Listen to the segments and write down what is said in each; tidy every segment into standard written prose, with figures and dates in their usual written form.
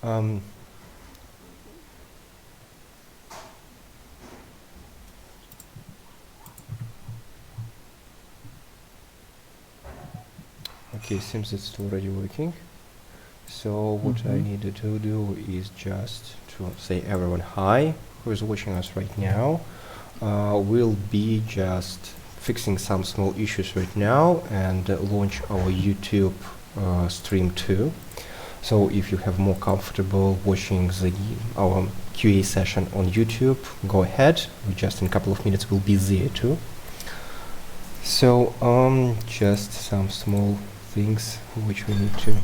Um, okay, seems it's already working. So what I needed to do is just to say everyone hi who is watching us right now. We'll be just fixing some small issues right now and launch our YouTube stream too. So if you have more comfortable watching our QA session on YouTube, go ahead. We just in a couple of minutes will be there too. So just some small things which we need to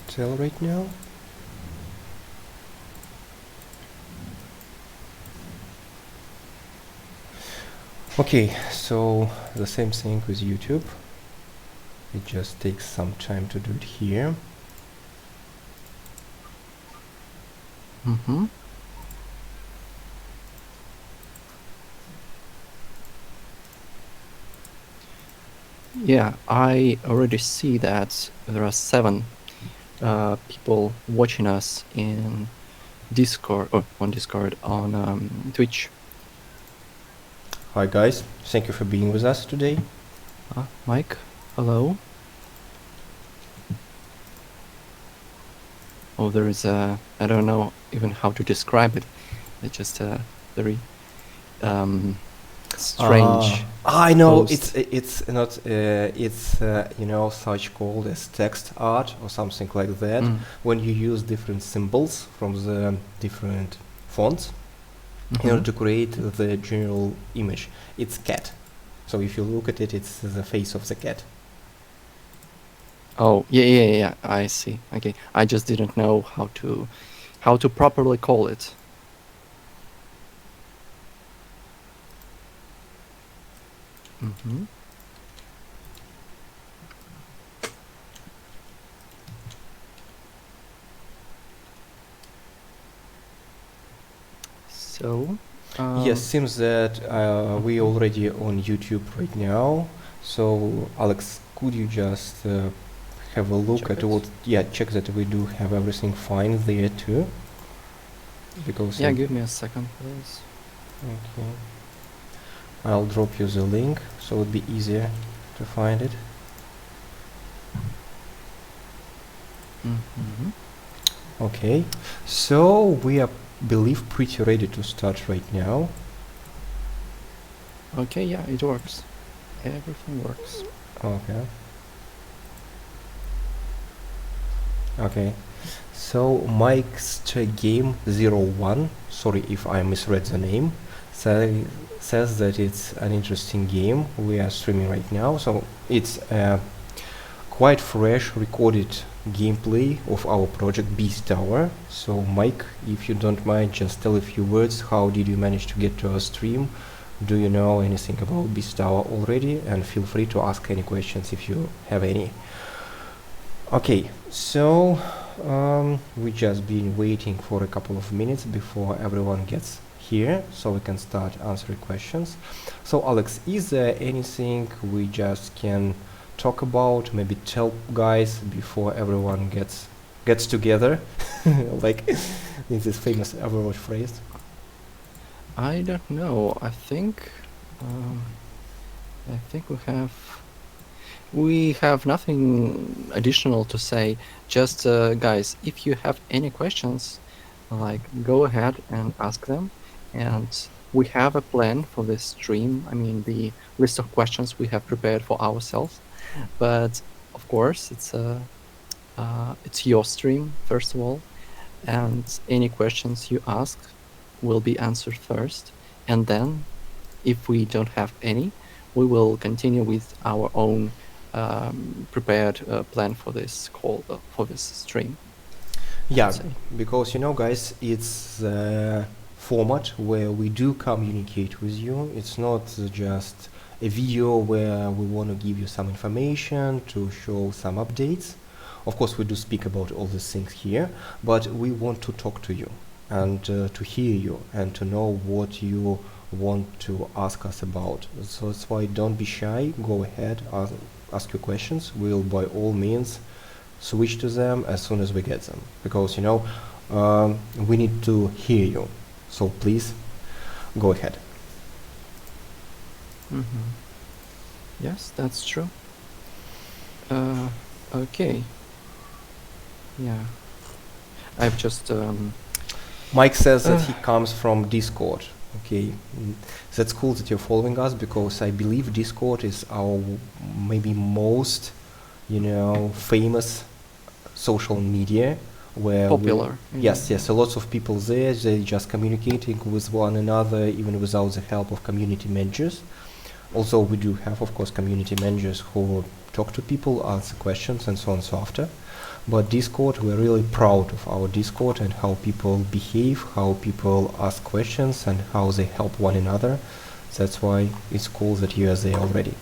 tell right now. Okay, so the same thing with YouTube. It just takes some time to do it here. Yeah, I already see that there are 7 people watching us in Discord, or on Discord, on Twitch. Hi guys, thank you for being with us today. Mike, hello. Oh, there is a, I don't know even how to describe it. It's just a very strange. I know post. it's not it's you know, such called as text art or something like that. When you use different symbols from the different fonts in order to create the general image. It's cat. So if you look at it, it's the face of the cat. Oh, yeah, I see. Okay, I just didn't know how to properly call it. So, yes, seems that we already on YouTube right now. So Alex, could you just have a look at what? Yeah, check that we do have everything fine there too. Because yeah, give me a second, please. okay, I'll drop you the link so it'll be easier to find it. Okay, so we are believe pretty ready to start right now. Okay, yeah, it works. Everything works. Okay. Okay. So Mike's Game 01, sorry if I misread the name, says that it's an interesting game we are streaming right now. So it's a quite fresh recorded gameplay of our project Beast Tower. So Mike, if you don't mind, just tell a few words. How did you manage to get to our stream? Do you know anything about Beast Tower already? And feel free to ask any questions if you have any. Okay, so we just been waiting for a couple of minutes before everyone gets here, so we can start answering questions. So Alex, is there anything we just can talk about, maybe tell guys before everyone gets together, like in this famous Overwatch phrase? I don't know. I think we have nothing additional to say. Just guys, if you have any questions, like, go ahead and ask them. And we have a plan for this stream. I mean, the list of questions we have prepared for ourselves. But of course, it's your stream first of all, and any questions you ask will be answered first, and then if we don't have any, we will continue with our own prepared plan for this call, for this stream. Yeah, because you know guys, it's the format where we do communicate with you. It's not just a video where we want to give you some information to show some updates. Of course we do speak about all these things here, but we want to talk to you and to hear you and to know what you want to ask us about. So that's why don't be shy, go ahead, ask you questions, we'll by all means switch to them as soon as we get them, because we need to hear you. So please go ahead. Yes, that's true. Okay. Yeah. I've just Mike says that he comes from Discord. Okay, that's cool that you're following us, because I believe Discord is our maybe most, famous social media where popular. yes, a lots of people there, they just communicating with one another even without the help of community managers. Also, we do have, of course, community managers who talk to people, answer questions, and so on and so after. But Discord, we're really proud of our Discord and how people behave, how people ask questions, and how they help one another. That's why it's cool that you are there already.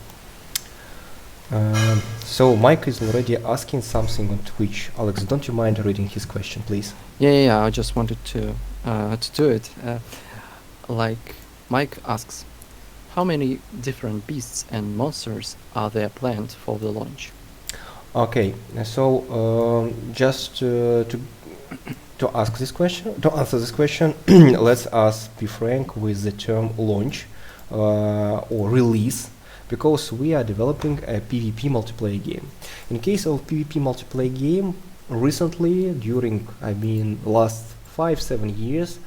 So Mike is already asking something on Twitch. Alex, don't you mind reading his question, please? Yeah. I just wanted to do it. Like Mike asks, how many different beasts and monsters are there planned for the launch? Okay, so just to answer this question, let's be frank with the term launch or release, because we are developing a PvP multiplayer game. In case of PvP multiplayer game, recently, during last 5-7 years,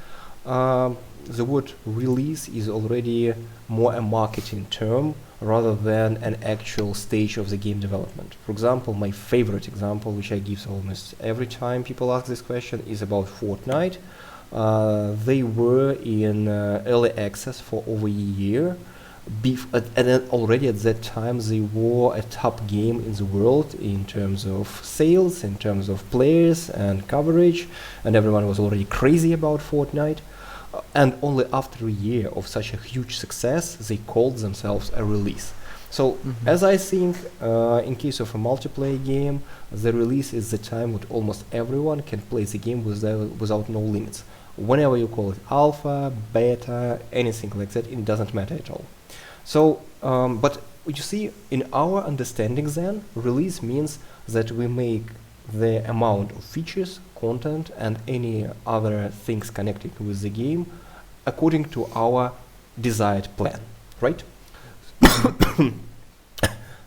the word release is already more a marketing term rather than an actual stage of the game development. For example, my favorite example, which I give almost every time people ask this question, is about Fortnite. They were in early access for over a year, and then already at that time they were a top game in the world in terms of sales, in terms of players and coverage, and everyone was already crazy about Fortnite. And only after a year of such a huge success, they called themselves a release. So, as I think, in case of a multiplayer game, the release is the time when almost everyone can play the game without no limits. Whenever you call it alpha, beta, anything like that, it doesn't matter at all. So, but you see, in our understanding then, release means that we make the amount of features, content, and any other things connected with the game according to our desired plan, right?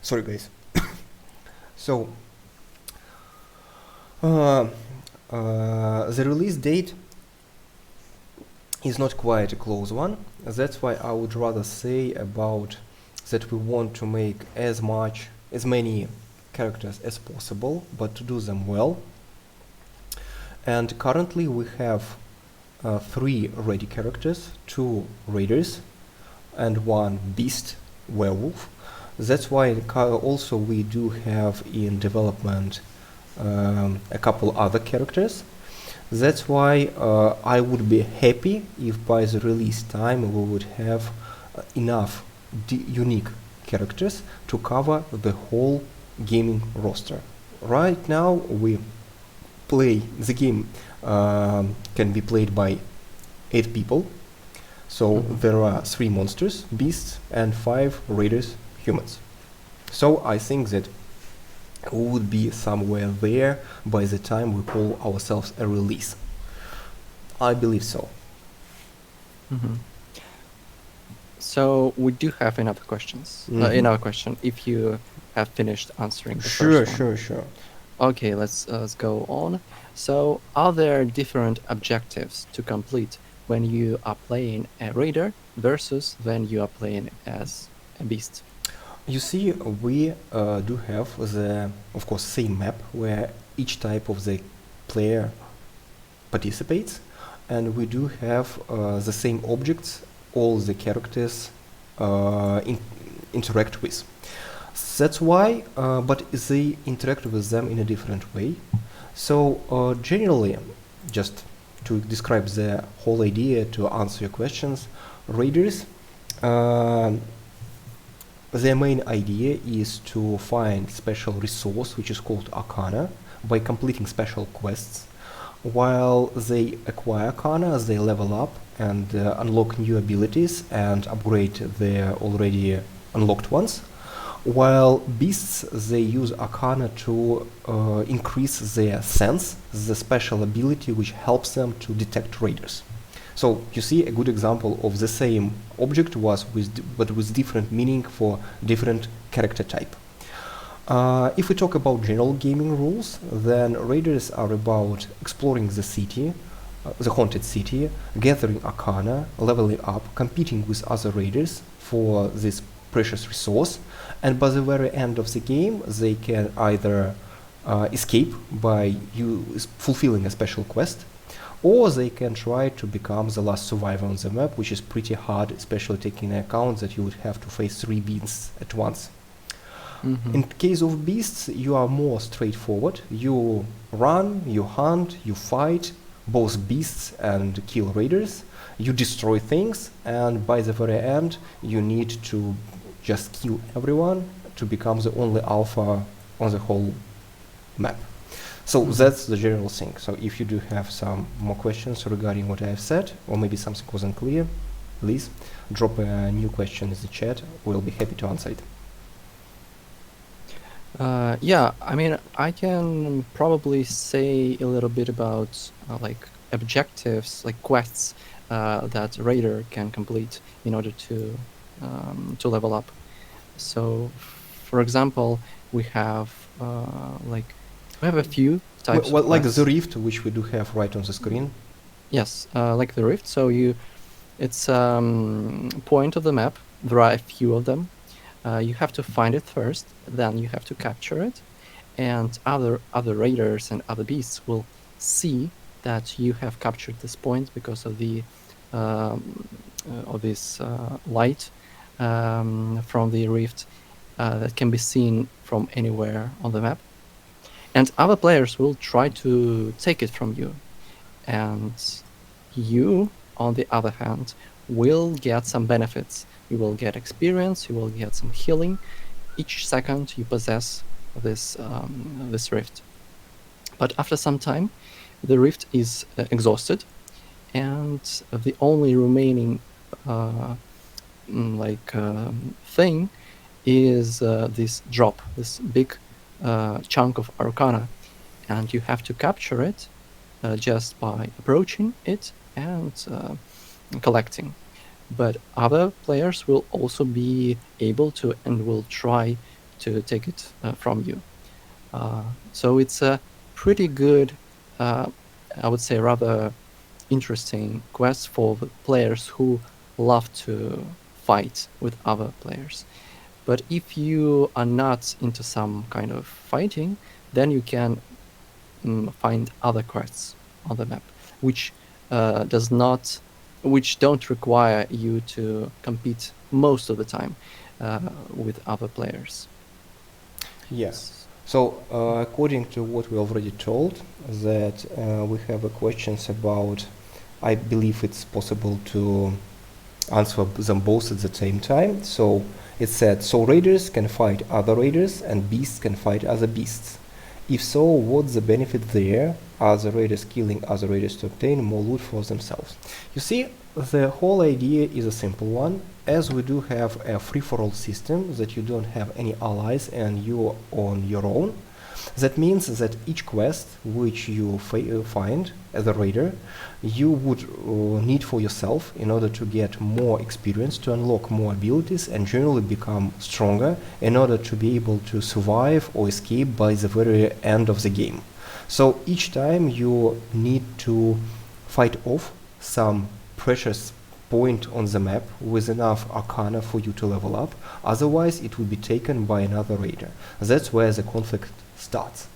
Sorry, guys. So, the release date is not quite a close one. That's why I would rather say about that we want to make as many characters as possible, but to do them well. And currently we have 3 ready characters, 2 raiders, and 1 beast werewolf. That's why also we do have in development a couple other characters. That's why I would be happy if by the release time we would have enough unique characters to cover the whole gaming roster. Right now the game can be played by 8 people. So there are 3 monsters, beasts, and 5 raiders, humans. So I think that we would be somewhere there by the time we call ourselves a release. I believe so. So we do have another questions. Another question, if you have finished answering the first one. Sure. Okay, let's go on. So, are there different objectives to complete when you are playing a raider versus when you are playing as a beast? You see, we do have the, of course, same map where each type of the player participates, and we do have the same objects all the characters interact with. That's why, but they interact with them in a different way. So generally, just to describe the whole idea, to answer your questions, raiders, their main idea is to find special resource which is called Arcana by completing special quests. While they acquire Arcana, they level up and unlock new abilities and upgrade their already unlocked ones. While beasts, they use arcana to increase their sense, the special ability which helps them to detect raiders. So you see a good example of the same object but with different meaning for different character type. If we talk about general gaming rules, then raiders are about exploring the city, the haunted city, gathering arcana, leveling up, competing with other raiders for this precious resource, and by the very end of the game they can either escape by fulfilling a special quest, or they can try to become the last survivor on the map, which is pretty hard, especially taking into account that you would have to face 3 beings at once. In case of beasts, you are more straightforward. You run, you hunt, you fight both beasts and kill raiders. You destroy things, and by the very end, you need to just kill everyone to become the only alpha on the whole map. So that's the general thing. So if you do have some more questions regarding what I have said, or maybe something wasn't clear, please drop a new question in the chat. We'll be happy to answer it. Yeah, I mean, I can probably say a little bit about like objectives, like quests that raider can complete in order to level up. So, for example, we have a few types. Well, of like quests. the rift, which we do have right on the screen. Yes, like the rift. So it's point of the map. There are a few of them. You have to find it first, then you have to capture it, and other raiders and other beasts will see that you have captured this point because of the of this light from the rift that can be seen from anywhere on the map, and other players will try to take it from you, and you, on the other hand, will get some benefits. You will get experience, you will get some healing each second you possess this rift. But after some time, the rift is exhausted, and the only remaining thing is this drop, this big chunk of arcana, and you have to capture it just by approaching it and collecting. But other players will also be able to and will try to take it from you. So it's a pretty good, I would say rather interesting quest for the players who love to fight with other players. But if you are not into some kind of fighting, then you can find other quests on the map, which don't require you to compete most of the time with other players. Yes. So according to what we already told, that we have questions about, I believe it's possible to answer them both at the same time. So it said, so raiders can fight other raiders and beasts can fight other beasts. If so, what's the benefit there? Are the raiders killing other raiders to obtain more loot for themselves? You see, the whole idea is a simple one. As we do have a free-for-all system, that you don't have any allies and you're on your own, that means that each quest which you find as a raider, you would need for yourself in order to get more experience, to unlock more abilities and generally become stronger in order to be able to survive or escape by the very end of the game. So each time you need to fight off some precious point on the map with enough arcana for you to level up, otherwise it will be taken by another raider. That's where the conflict starts.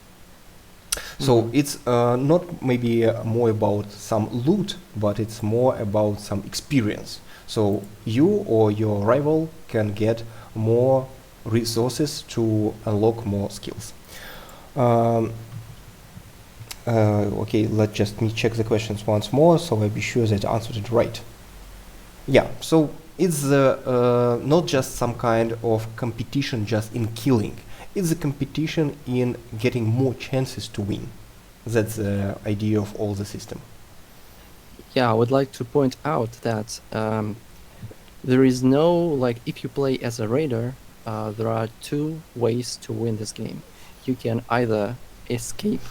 So it's not maybe more about some loot, but it's more about some experience. So you or your rival can get more resources to unlock more skills. Okay, let's just check the questions once more, so I'll be sure that I answered it right. Yeah, so it's not just some kind of competition just in killing. It's a competition in getting more chances to win. That's the idea of all the system. Yeah, I would like to point out that there is no, like, if you play as a raider, there are two ways to win this game. You can either escape,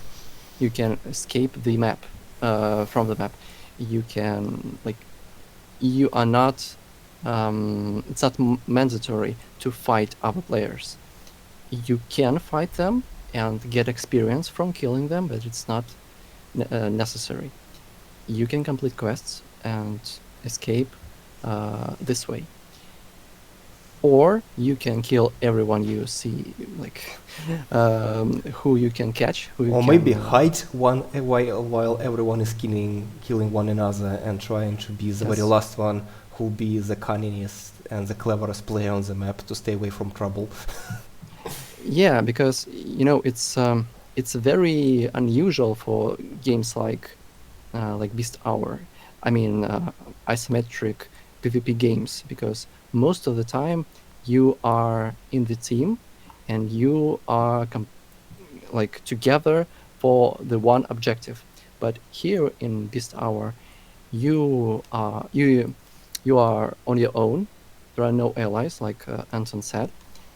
you can escape the map, from the map. You can, like, you are not, it's not mandatory to fight other players. You can fight them and get experience from killing them, but it's not necessary. You can complete quests and escape this way. Or you can kill everyone you see, like, who you can catch, who you Or can, maybe hide one while everyone is killing one another and trying to be the very Yes. last one who'll be the cunningest and the cleverest player on the map to stay away from trouble. Yeah, because it's very unusual for games like Beast Hour. I mean, isometric PvP games, because most of the time you are in the team and you are like together for the one objective. But here in Beast Hour, you are on your own. There are no allies, like Anton said,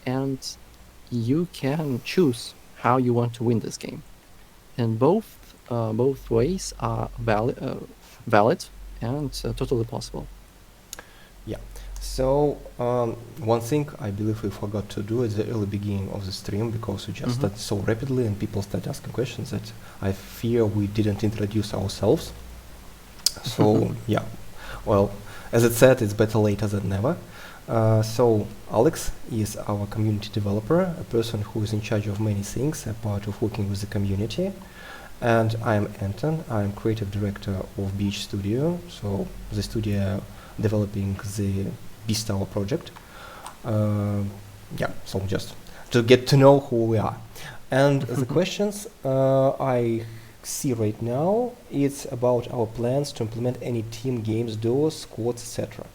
and you can choose how you want to win this game. And both ways are valid and totally possible. Yeah. So one thing I believe we forgot to do at the early beginning of the stream, because we just started so rapidly and people started asking questions, that I fear we didn't introduce ourselves. So yeah, well, as it said, it's better later than never. So Alex is our community developer, a person who is in charge of many things, a part of working with the community. And I'm Anton. I'm creative director of Beach Studio, so the studio developing the Beast Tower project. Yeah, so just to get to know who we are. And the questions I see right now, it's about our plans to implement any team games, duos, squads, etc.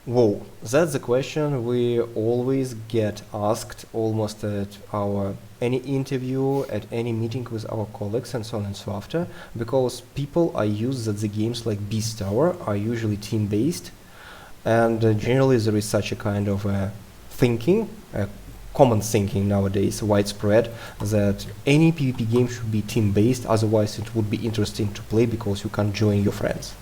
Whoa, that's the question we always get asked almost at our any interview, at any meeting with our colleagues and so on and so after, because people are used that the games like Beast Tower are usually team-based, and generally there is such a kind of thinking, common thinking nowadays, widespread, that any PvP game should be team-based, otherwise it would be interesting to play because you can join your friends.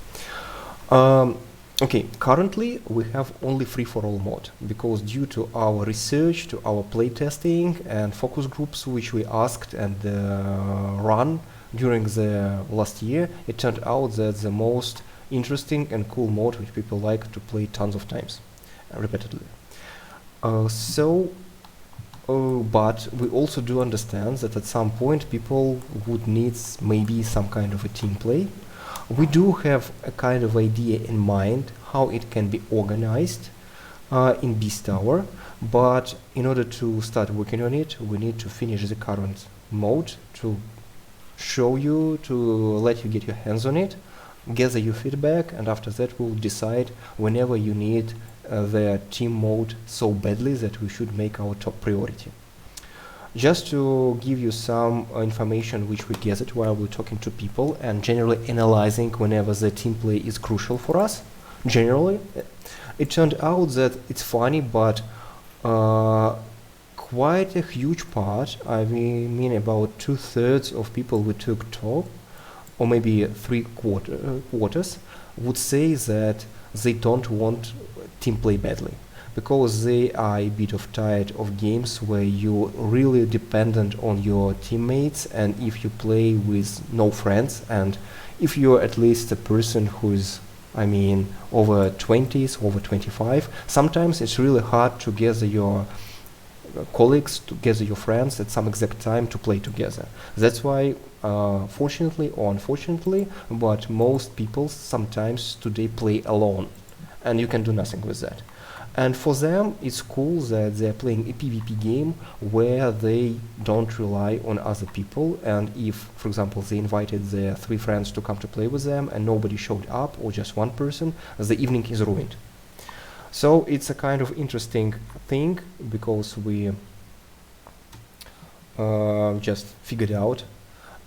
Okay, currently we have only free-for-all mode, because due to our research, to our playtesting and focus groups which we asked and run during the last year, it turned out that the most interesting and cool mode which people like to play tons of times, repeatedly. But we also do understand that at some point people would need maybe some kind of a team play. We do have a kind of idea in mind how it can be organized in Beast Tower, but in order to start working on it, we need to finish the current mode to show you, to let you get your hands on it, gather your feedback, and after that we'll decide whenever you need the team mode so badly that we should make our top priority. Just to give you some information which we gathered while we're talking to people and generally analyzing whenever the team play is crucial for us, generally, it turned out that it's funny, but quite a huge part, I mean about 2/3 of people we took talk, or maybe quarters, would say that they don't want team play badly, because they are a bit of tired of games where you're really dependent on your teammates, and if you play with no friends, and if you're at least a person who's, I mean, over 20s, over 25, sometimes it's really hard to gather your colleagues, to gather your friends at some exact time to play together. That's why, fortunately or unfortunately, but most people sometimes today play alone, and you can do nothing with that. And for them, it's cool that they're playing a PvP game where they don't rely on other people. And if, for example, they invited their 3 friends to come to play with them and nobody showed up, or just one person, the evening is ruined. So it's a kind of interesting thing, because we just figured out.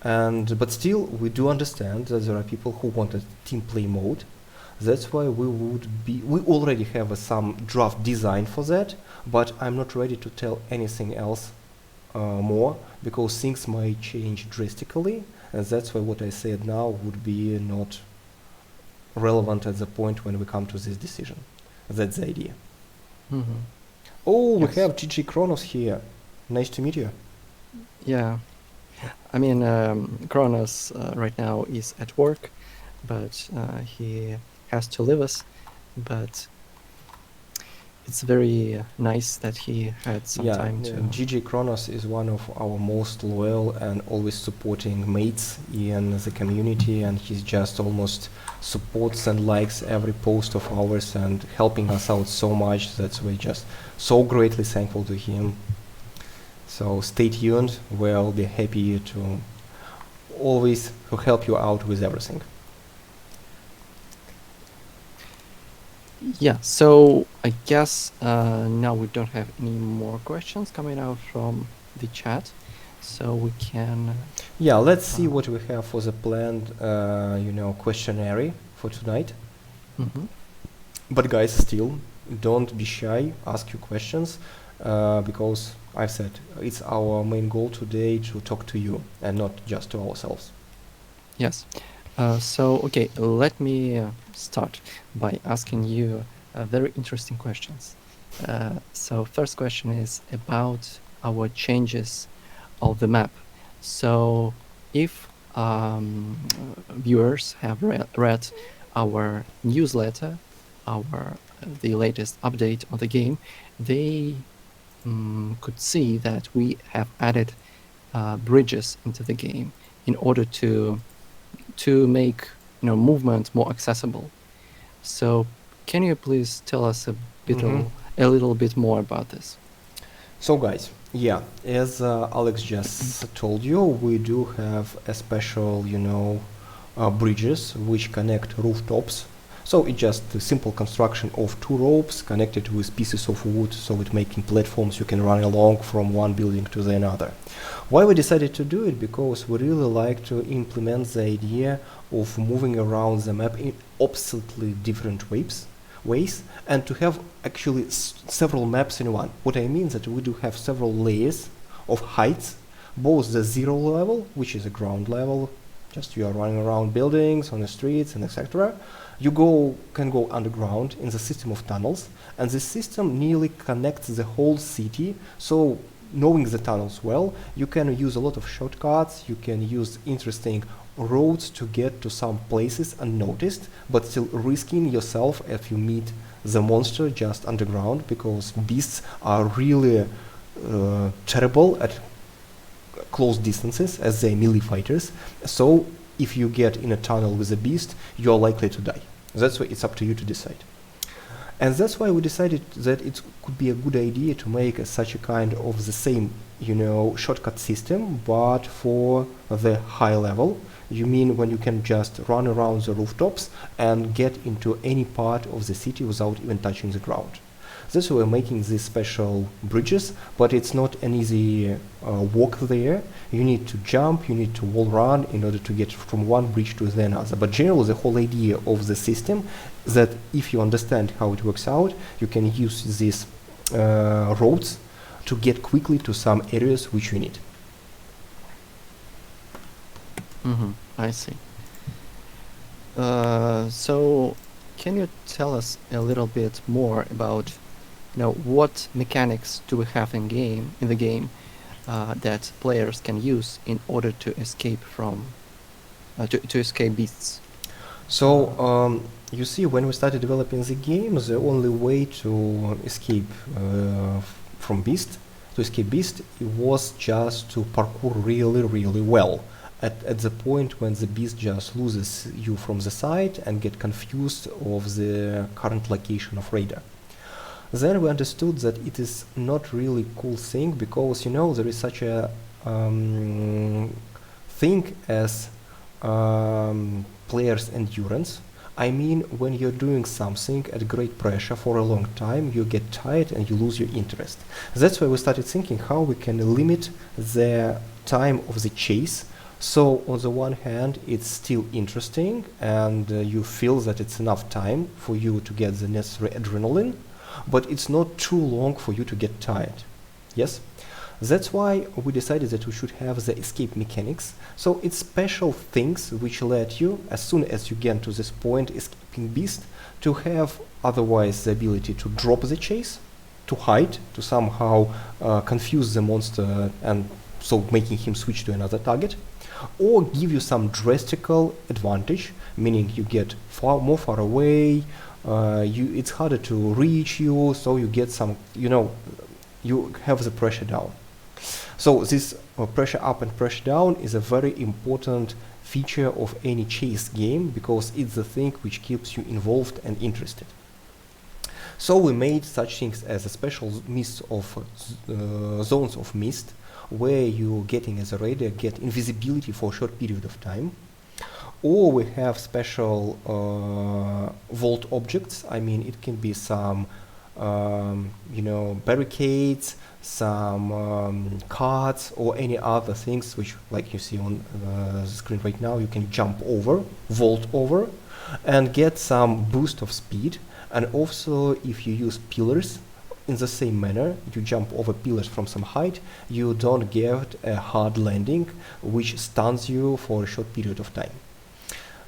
But still, we do understand that there are people who want a team play mode. That's why we already have some draft design for that, but I'm not ready to tell anything else more, because things might change drastically, and that's why what I said now would be not relevant at the point when we come to this decision. That's the idea. Mm-hmm. Oh, Yes. we have GG Kronos here. Nice to meet you. Yeah. I mean, Kronos right now is at work, but he has to leave us. But it's very nice that he had some time to. GG Kronos is one of our most loyal and always supporting mates in the community, and he's just almost supports and likes every post of ours and helping us out so much that we're just so greatly thankful to him. So stay tuned, we'll be happy to always to help you out with everything. Yeah, so I guess now we don't have any more questions coming out from the chat, so we can. Yeah, let's see what we have for the planned, questionnaire for tonight. Mm-hmm. But guys, still, don't be shy, ask your questions, because I've said it's our main goal today to talk to you and not just to ourselves. Yes. Okay, let me start by asking you very interesting questions. So first question is about our changes of the map. So if viewers have read our newsletter, the latest update of the game, they could see that we have added bridges into the game in order to make movement more accessible. So can you please tell us a little bit more about this? So guys, yeah, as Alex just told you, we do have a special, bridges which connect rooftops. So it's just a simple construction of two ropes connected with pieces of wood, so it making platforms you can run along from one building to the another. Why we decided to do it? Because we really like to implement the idea of moving around the map in absolutely different ways, and to have actually several maps in one. What I mean is that we do have several layers of heights, both the zero level, which is a ground level, just you are running around buildings, on the streets, and etc. You can go underground in the system of tunnels, and this system nearly connects the whole city. So knowing the tunnels well, you can use a lot of shortcuts, you can use interesting roads to get to some places unnoticed, but still risking yourself if you meet the monster just underground, because beasts are really terrible at close distances as they're melee fighters. So if you get in a tunnel with a beast, you're likely to die. That's why it's up to you to decide. And that's why we decided that it could be a good idea to make such a kind of the same, shortcut system, but for the high level. You mean when you can just run around the rooftops and get into any part of the city without even touching the ground. That's why we're making these special bridges, but it's not an easy walk there. You need to jump, you need to wall run in order to get from one bridge to the another. But generally, the whole idea of the system that if you understand how it works out, you can use these roads to get quickly to some areas which you need. Mm-hmm. I see. So can you tell us a little bit more about what mechanics do we have in the game that players can use in order to escape from to escape beasts? So you see, when we started developing the game, the only way to escape from beast, was just to parkour really, really well. At the point when the beast just loses you from the sight and get confused of the current location of raider. Then we understood that it is not really cool thing, because there is such a thing as player's endurance. I mean, when you're doing something at great pressure for a long time, you get tired and you lose your interest. That's why we started thinking how we can limit the time of the chase So on the one hand, it's still interesting, and you feel that it's enough time for you to get the necessary adrenaline, but it's not too long for you to get tired. Yes? That's why we decided that we should have the escape mechanics. So it's special things which let you, as soon as you get to this point, escaping beast, to have otherwise the ability to drop the chase, to hide, to somehow confuse the monster and so making him switch to another target, or give you some drastical advantage, meaning you get far away, it's harder to reach you, so you get some, you have the pressure down. So this pressure up and pressure down is a very important feature of any chase game, because it's the thing which keeps you involved and interested. So we made such things as a special mist of zones of mist, where you getting as a raider get invisibility for a short period of time. Or we have special vault objects. I mean, it can be some barricades, some cards, or any other things which, like you see on the screen right now, you can jump over, vault over, and get some boost of speed. And also, if you use pillars in the same manner, you jump over pillars from some height, you don't get a hard landing which stuns you for a short period of time.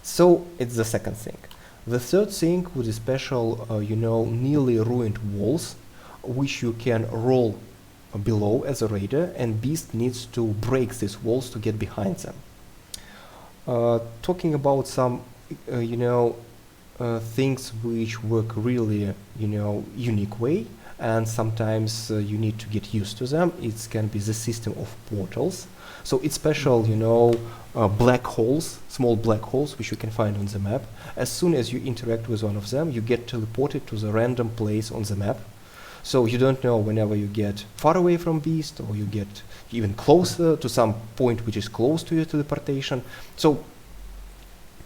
So it's the second thing. The third thing with the special, nearly ruined walls, which you can roll below as a raider, and beast needs to break these walls to get behind them. Talking about some, things which work really, unique way, and sometimes you need to get used to them. It can be the system of portals. So it's special, black holes, small black holes, which you can find on the map. As soon as you interact with one of them, you get teleported to the random place on the map. So you don't know whenever you get far away from beast, or you get even closer to some point which is close to your teleportation. So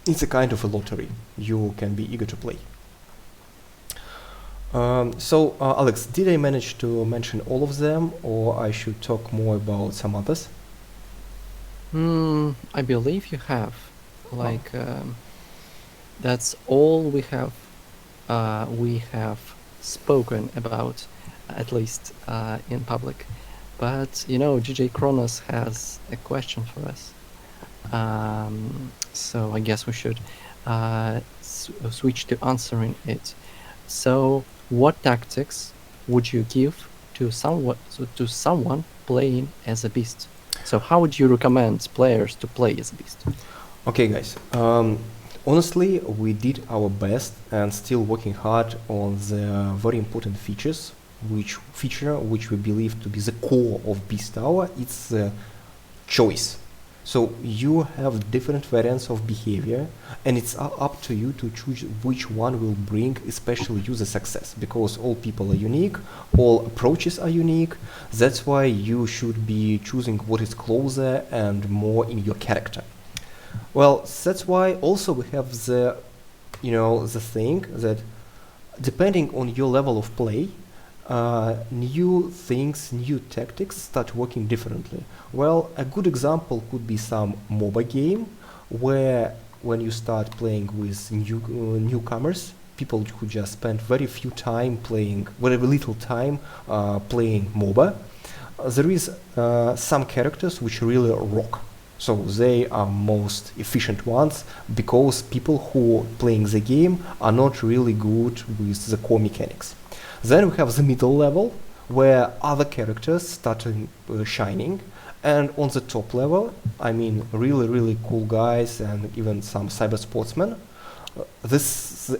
it's a kind of a lottery you can be eager to play. Alex, did I manage to mention all of them, or I should talk more about some others? I believe you have. That's all we have. We have spoken about, at least in public. But DJ Kronos has a question for us. So I guess we should switch to answering it. So, what tactics would you give to someone playing as a beast? So how would you recommend players to play as a beast? Okay, guys. Honestly, we did our best and still working hard on the very important features, which we believe to be the core of Beast Tower. It's choice. So you have different variants of behavior, and it's up to you to choose which one will bring especially you the success, because all people are unique, all approaches are unique. That's why you should be choosing what is closer and more in your character. Well, that's why also we have the thing that depending on your level of play, new things, new tactics start working differently. Well, a good example could be some MOBA game where when you start playing with newcomers, people who just spend very little time playing MOBA, there is some characters which really rock. So they are most efficient ones, because people who are playing the game are not really good with the core mechanics. Then we have the middle level, where other characters start shining, and on the top level, I mean really cool guys and even some cyber sportsmen,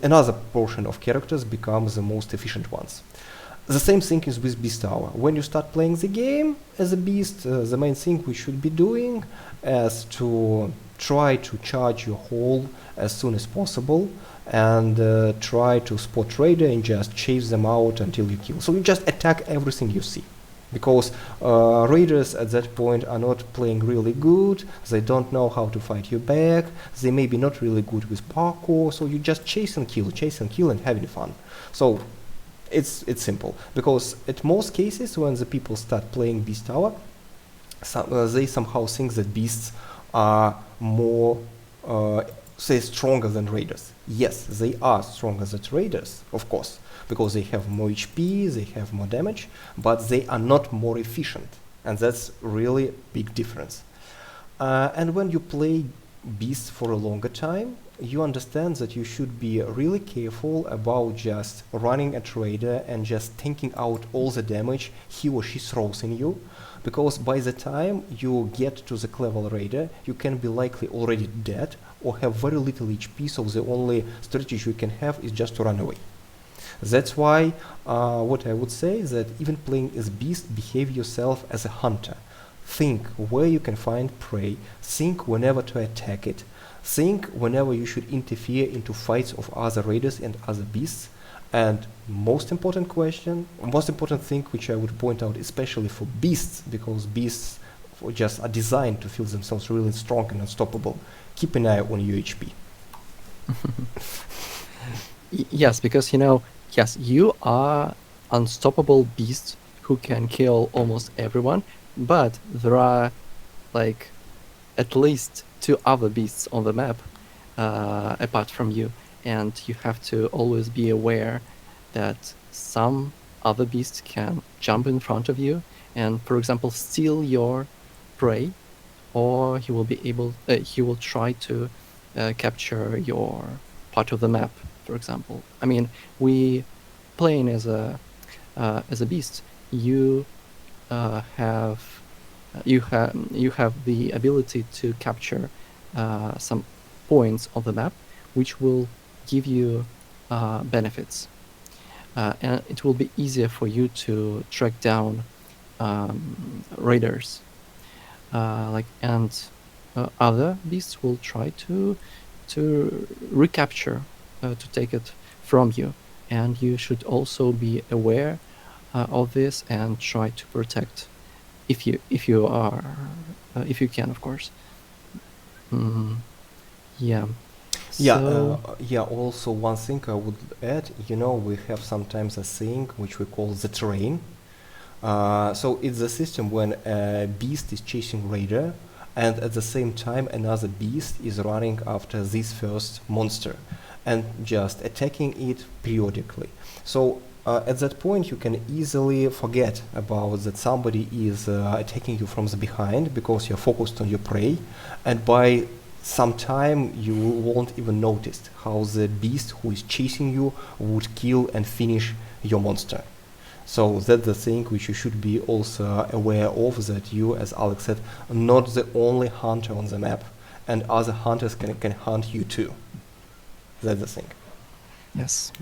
another portion of characters becomes the most efficient ones. The same thing is with Beast Tower. When you start playing the game as a beast, the main thing we should be doing is to try to charge your hole as soon as possible, and try to spot raider and just chase them out until you kill. So you just attack everything you see, because raiders at that point are not playing really good, they don't know how to fight you back, they may be not really good with parkour, so you just chase and kill and having fun. So it's simple, because at most cases when the people start playing Beast Tower, they somehow think that beasts are more, say, stronger than raiders. Yes, they are stronger than raiders, of course, because they have more HP, they have more damage, but they are not more efficient, and that's really big difference. And when you play beasts for a longer time, you understand that you should be really careful about just running a trader and just taking out all the damage he or she throws in you, because by the time you get to the clever raider, you can be likely already dead or have very little HP, so the only strategy you can have is just to run away. That's why what I would say is that even playing as beast, behave yourself as a hunter. Think where you can find prey, think whenever to attack it, think whenever you should interfere into fights of other raiders and other beasts. And most important thing which I would point out, especially for beasts, because beasts just are designed to feel themselves really strong and unstoppable, keep an eye on your HP. Yes, because yes, you are unstoppable beast who can kill almost everyone, but there are like at least 2 other beasts on the map apart from you, and you have to always be aware that some other beasts can jump in front of you and, for example, steal your prey, or he will try to capture your part of the map, for example. I mean, we playing as a beast, you have the ability to capture some points on the map, which will give you benefits, and it will be easier for you to track down raiders. Other beasts will try to recapture, to take it from you, and you should also be aware of this and try to protect if you can, of course. Yeah. Also one thing I would add, we have sometimes a thing which we call the terrain. So it's a system when a beast is chasing raider, and at the same time another beast is running after this first monster and just attacking it periodically. So at that point you can easily forget about that somebody is attacking you from the behind, because you're focused on your prey, and by some time you won't even notice how the beast who is chasing you would kill and finish your monster. So that's the thing which you should be also aware of, that you, as Alex said, are not the only hunter on the map, and other hunters can hunt you too. That's the thing. Yes.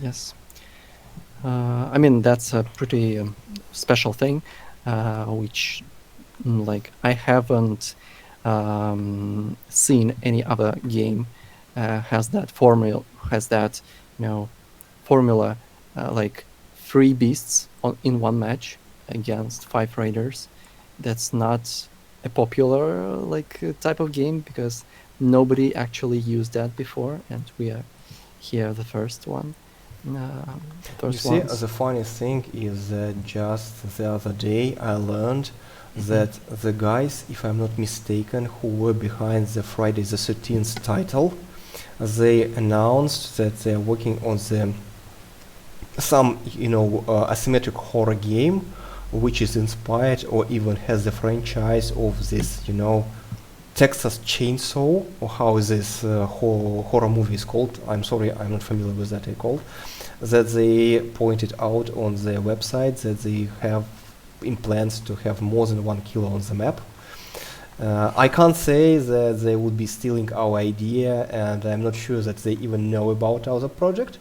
I mean, that's a pretty special thing, which I haven't seen any other game has that formula, like 3 beasts in one match against 5 raiders. That's not a popular type of game, because nobody actually used that before, and we are here the first one. You see, the funny thing is that just the other day I learned that the guys, if I'm not mistaken, who were behind the Friday the 13th title, they announced that they're working on some asymmetric horror game, which is inspired or even has the franchise of this Texas Chainsaw, or how this horror movie is called. I'm sorry, I'm not familiar with that called. That they pointed out on their website that they have in plans to have more than 1 killer on the map. I can't say that they would be stealing our idea, and I'm not sure that they even know about our project,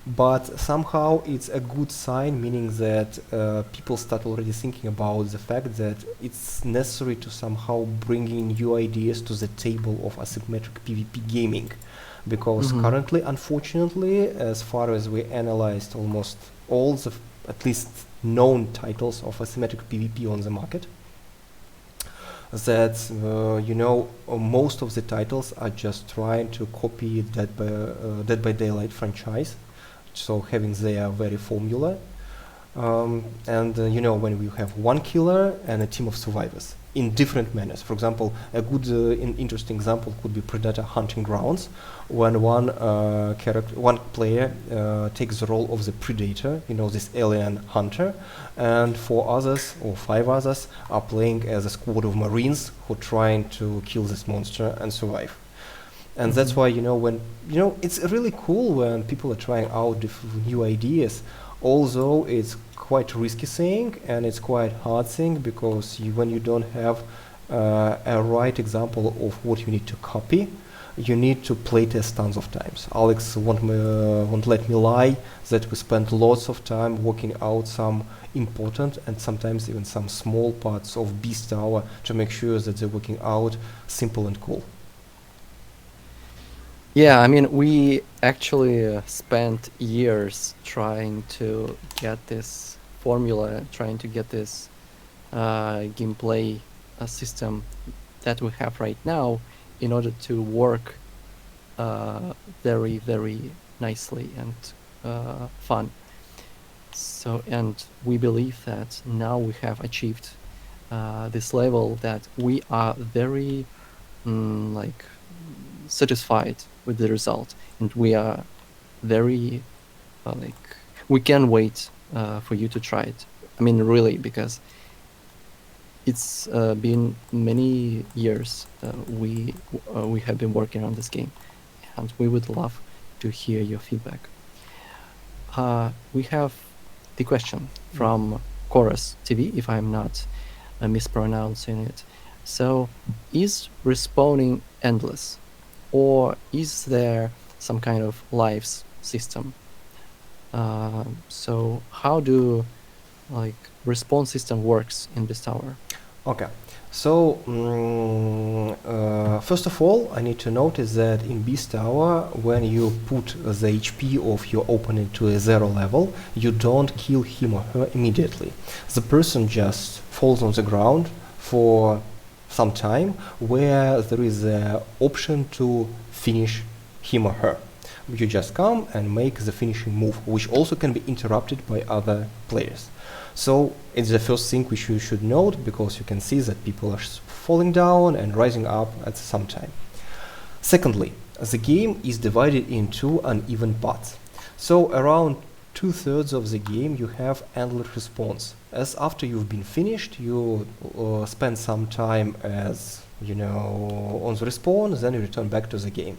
but somehow it's a good sign, meaning that people start already thinking about the fact that it's necessary to somehow bring in new ideas to the table of asymmetric PvP gaming, because currently, unfortunately, as far as we analyzed almost all the at least known titles of asymmetric PvP on the market, that most of the titles are just trying to copy Dead by Daylight franchise, so having their very formula, when we have 1 killer and a team of survivors, in different manners. For example, a good interesting example could be Predator Hunting Grounds, when one player takes the role of the predator, this alien hunter, and 4 others or 5 others are playing as a squad of Marines who are trying to kill this monster and survive. And that's why when it's really cool when people are trying out new ideas, although it's quite risky thing and it's quite hard thing, because when you don't have a right example of what you need to copy, you need to play test tons of times. Alex won't let me lie that we spent lots of time working out some important and sometimes even some small parts of Beast Tower to make sure that they're working out simple and cool. Yeah, I mean, we actually spent years trying to get this formula, trying to get this gameplay system that we have right now in order to work very, very nicely and fun. So, and we believe that now we have achieved this level that we are very satisfied with the result, and we are very we can wait for you to try it. I mean, really, because it's been many years we have been working on this game, and we would love to hear your feedback. We have the question from Kronos TV, if I'm not mispronouncing it. So, is respawning endless, or is there some kind of lives system? So how do respawn system works in Beast Tower? Okay, so first of all, I need to notice that in Beast Tower, when you put the HP of your opponent to a 0 level, you don't kill him or her immediately. The person just falls on the ground for some time, where there is an option to finish him or her. You just come and make the finishing move, which also can be interrupted by other players. So it's the first thing which you should note, because you can see that people are falling down and rising up at some time. Secondly, the game is divided into uneven parts. So around 2/3 of the game you have endless respawns. As after you've been finished, you spend some time as on the respawn, then you return back to the game.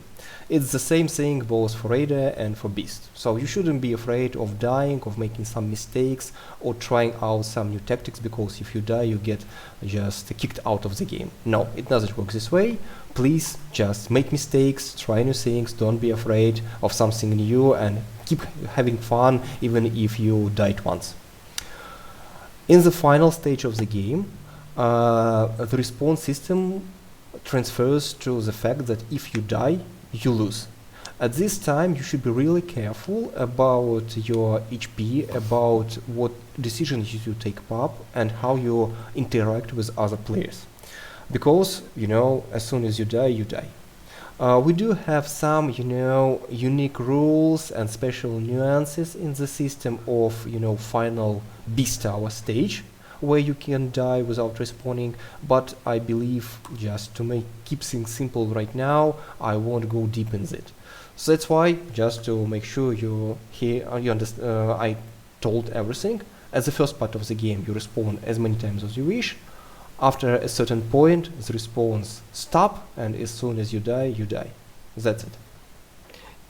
It's the same thing both for Raider and for Beast. So you shouldn't be afraid of dying, of making some mistakes, or trying out some new tactics, because if you die you get just kicked out of the game. No, it doesn't work this way. Please just make mistakes, try new things, don't be afraid of something new, and keep having fun even if you died once. In the final stage of the game, the respawn system transfers to the fact that if you die, you lose. At this time, you should be really careful about your HP, about what decisions you take up, and how you interact with other players. Because, as soon as you die, you die. We do have some, unique rules and special nuances in the system of, final Beast Tower stage, where you can die without respawning, but I believe, just to keep things simple right now, I won't go deep in it. So that's why, just to make sure you understand, I told everything. At the first part of the game, you respawn as many times as you wish. After a certain point, the respawns stop, and as soon as you die, you die. That's it.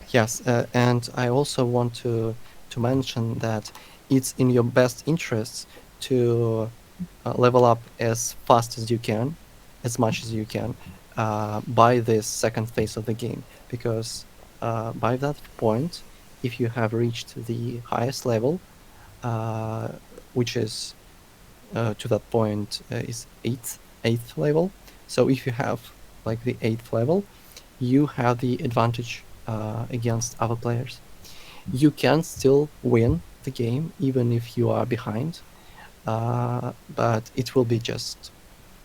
Yes, and I also want to mention that it's in your best interests to level up as fast as you can, as much as you can, by this second phase of the game, because by that point, if you have reached the highest level, which is to that point is eighth level. So if you have the 8th level, you have the advantage against other players. You can still win the game even if you are behind, but it will be just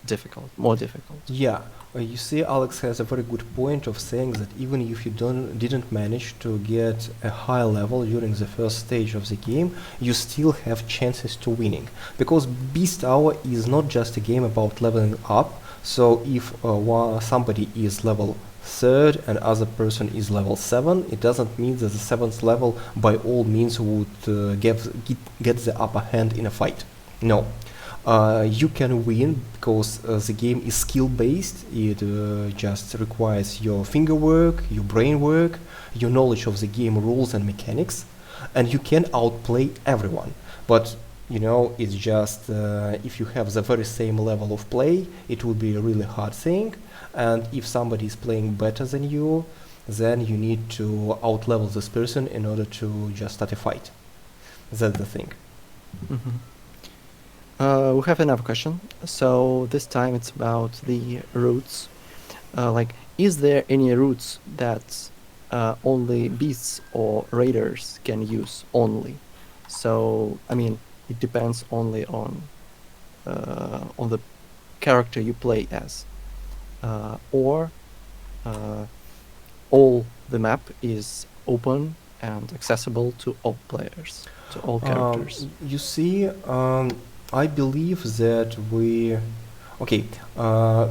difficult, more difficult. Yeah, you see, Alex has a very good point of saying that even if you didn't manage to get a high level during the first stage of the game, you still have chances to winning. Because Beast Hour is not just a game about leveling up. So if somebody is level third and other person is level 7, it doesn't mean that the 7th level by all means would get the upper hand in a fight. No. You can win because the game is skill based. It just requires your finger work, your brain work, your knowledge of the game rules and mechanics, and you can outplay everyone. But it's just if you have the very same level of play, it would be a really hard thing. And if somebody is playing better than you, then you need to outlevel this person in order to just start a fight. That's the thing. Mm-hmm. We have another question. So this time it's about the routes. Is there any routes that only beasts or raiders can use only? So, I mean, it depends only on the character you play as, or all the map is open and accessible to all players, to all characters. You see, I believe that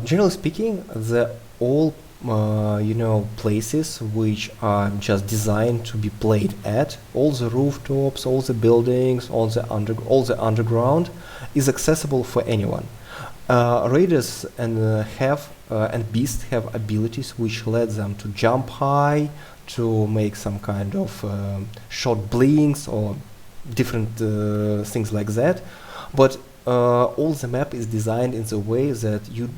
generally speaking, all places which are just designed to be played at, all the rooftops, all the buildings, all the underground is accessible for anyone. Raiders and beasts have abilities which let them to jump high, to make some kind of short blinks or different things like that. But all the map is designed in the way that you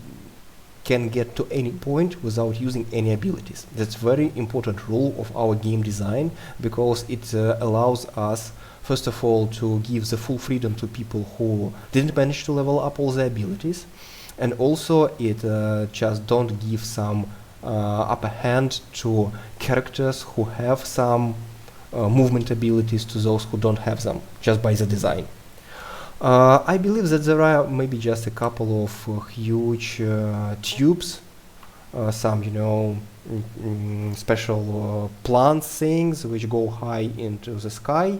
can get to any point without using any abilities. That's very important rule of our game design, because it allows us, first of all, to give the full freedom to people who didn't manage to level up all the abilities, and also it just don't give some upper hand to characters who have some movement abilities to those who don't have them, just by the design. I believe that there are maybe just a couple of huge tubes, some special plant things which go high into the sky,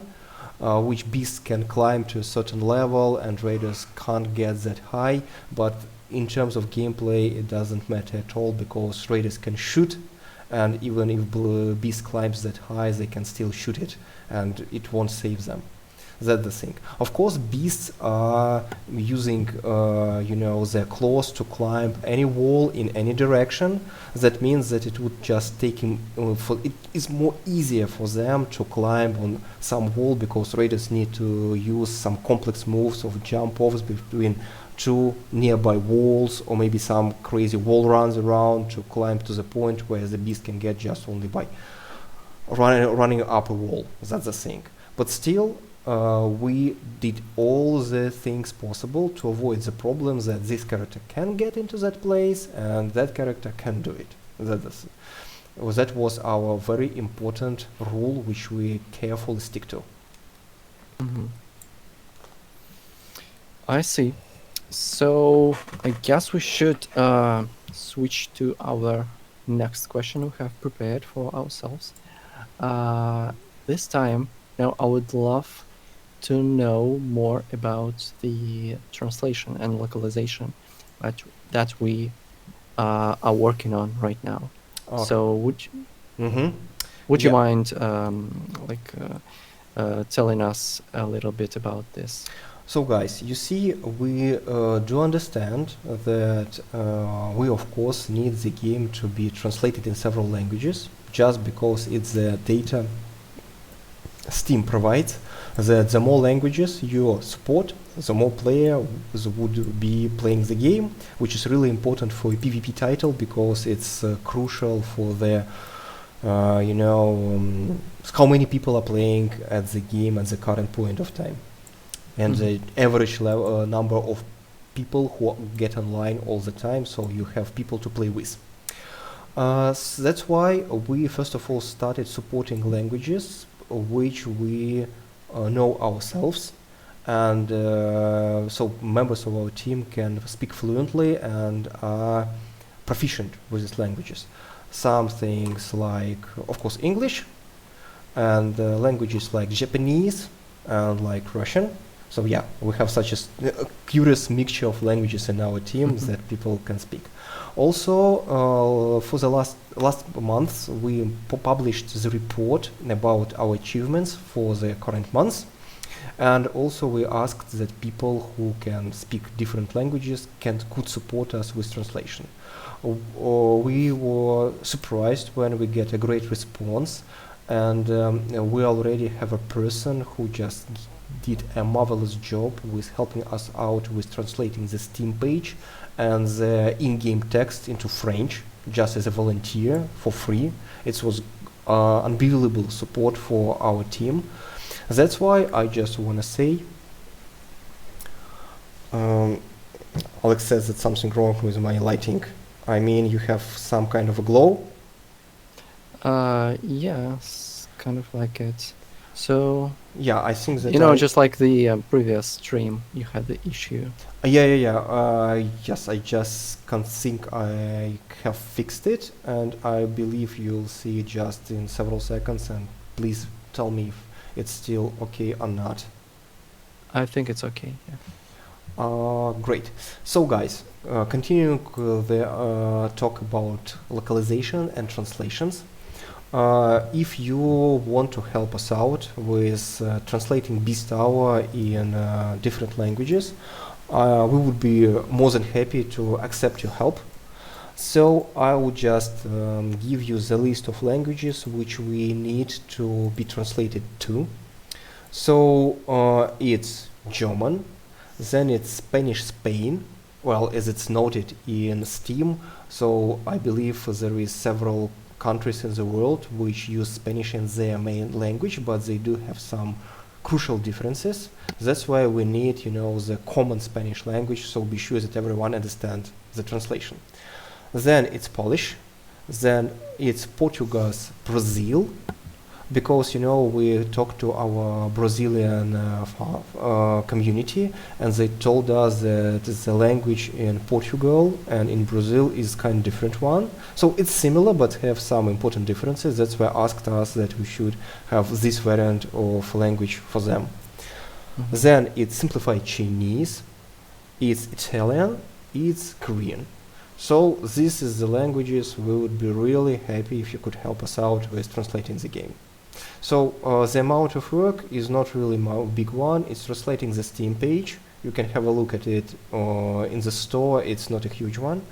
which beasts can climb to a certain level and raiders can't get that high. But in terms of gameplay, it doesn't matter at all, because raiders can shoot, and even if beast climbs that high, they can still shoot it and it won't save them. That's the thing. Of course, beasts are using, their claws to climb any wall in any direction. That means that it would just take him. It is more easier for them to climb on some wall, because raiders need to use some complex moves of jump-offs between two nearby walls, or maybe some crazy wall runs around to climb to the point where the beast can get just only by running up a wall. That's the thing. But still, we did all the things possible to avoid the problem that this character can get into that place and that character can do it. That was our very important rule, which we carefully stick to. Mm-hmm. I see. So I guess we should switch to our next question we have prepared for ourselves. This time, now I would love to know more about the translation and localization that we are working on right now. Okay. So would you mind telling us a little bit about this? So guys, you see, we do understand that we of course need the game to be translated in several languages, just because it's the data Steam provides, that the more languages you support, the more players would be playing the game, which is really important for a PvP title, because it's crucial for the how many people are playing at the game at the current point of time, and the average number of people who get online all the time, so you have people to play with. So that's why we first of all started supporting languages which we know ourselves, and so members of our team can speak fluently and are proficient with these languages. Some things like, of course, English, and languages like Japanese and like Russian. So yeah, we have such a curious mixture of languages in our teams that people can speak. Also, for the last months, we published the report about our achievements for the current months, and also we asked that people who can speak different languages could support us with translation. We were surprised when we get a great response, and we already have a person who just did a marvelous job with helping us out with translating the Steam page and the in-game text into French, just as a volunteer for free. It was unbelievable support for our team. That's why I just want to say, Alex says that something wrong with my lighting. I mean, you have some kind of a glow. Yes, kind of like it. So, Yeah, I think that just like the previous stream, you had the issue. Yes, I just can't think I have fixed it, and I believe you'll see it just in several seconds, and please tell me if it's still okay or not. I think it's okay. Yeah. Great. So guys, continuing the talk about localization and translations. If you want to help us out with translating Beast Hour in different languages, we would be more than happy to accept your help. So I will just give you the list of languages which we need to be translated to. So it's German, then it's Spanish Spain, well, as it's noted in Steam. So I believe there is several countries in the world which use Spanish as their main language, but they do have some crucial differences. That's why we need, the common Spanish language, so be sure that everyone understands the translation. Then it's Polish, then it's Portuguese, Brazil, because we talked to our Brazilian community, and they told us that the language in Portugal and in Brazil is kind of different one. So it's similar but have some important differences. That's why asked us that we should have this variant of language for them. Then it's simplified Chinese, it's Italian, it's Korean. So this is the languages we would be really happy if you could help us out with translating the game. So the amount of work is not really a big one. It's translating the Steam page. You can have a look at it in the store. It's not a huge one.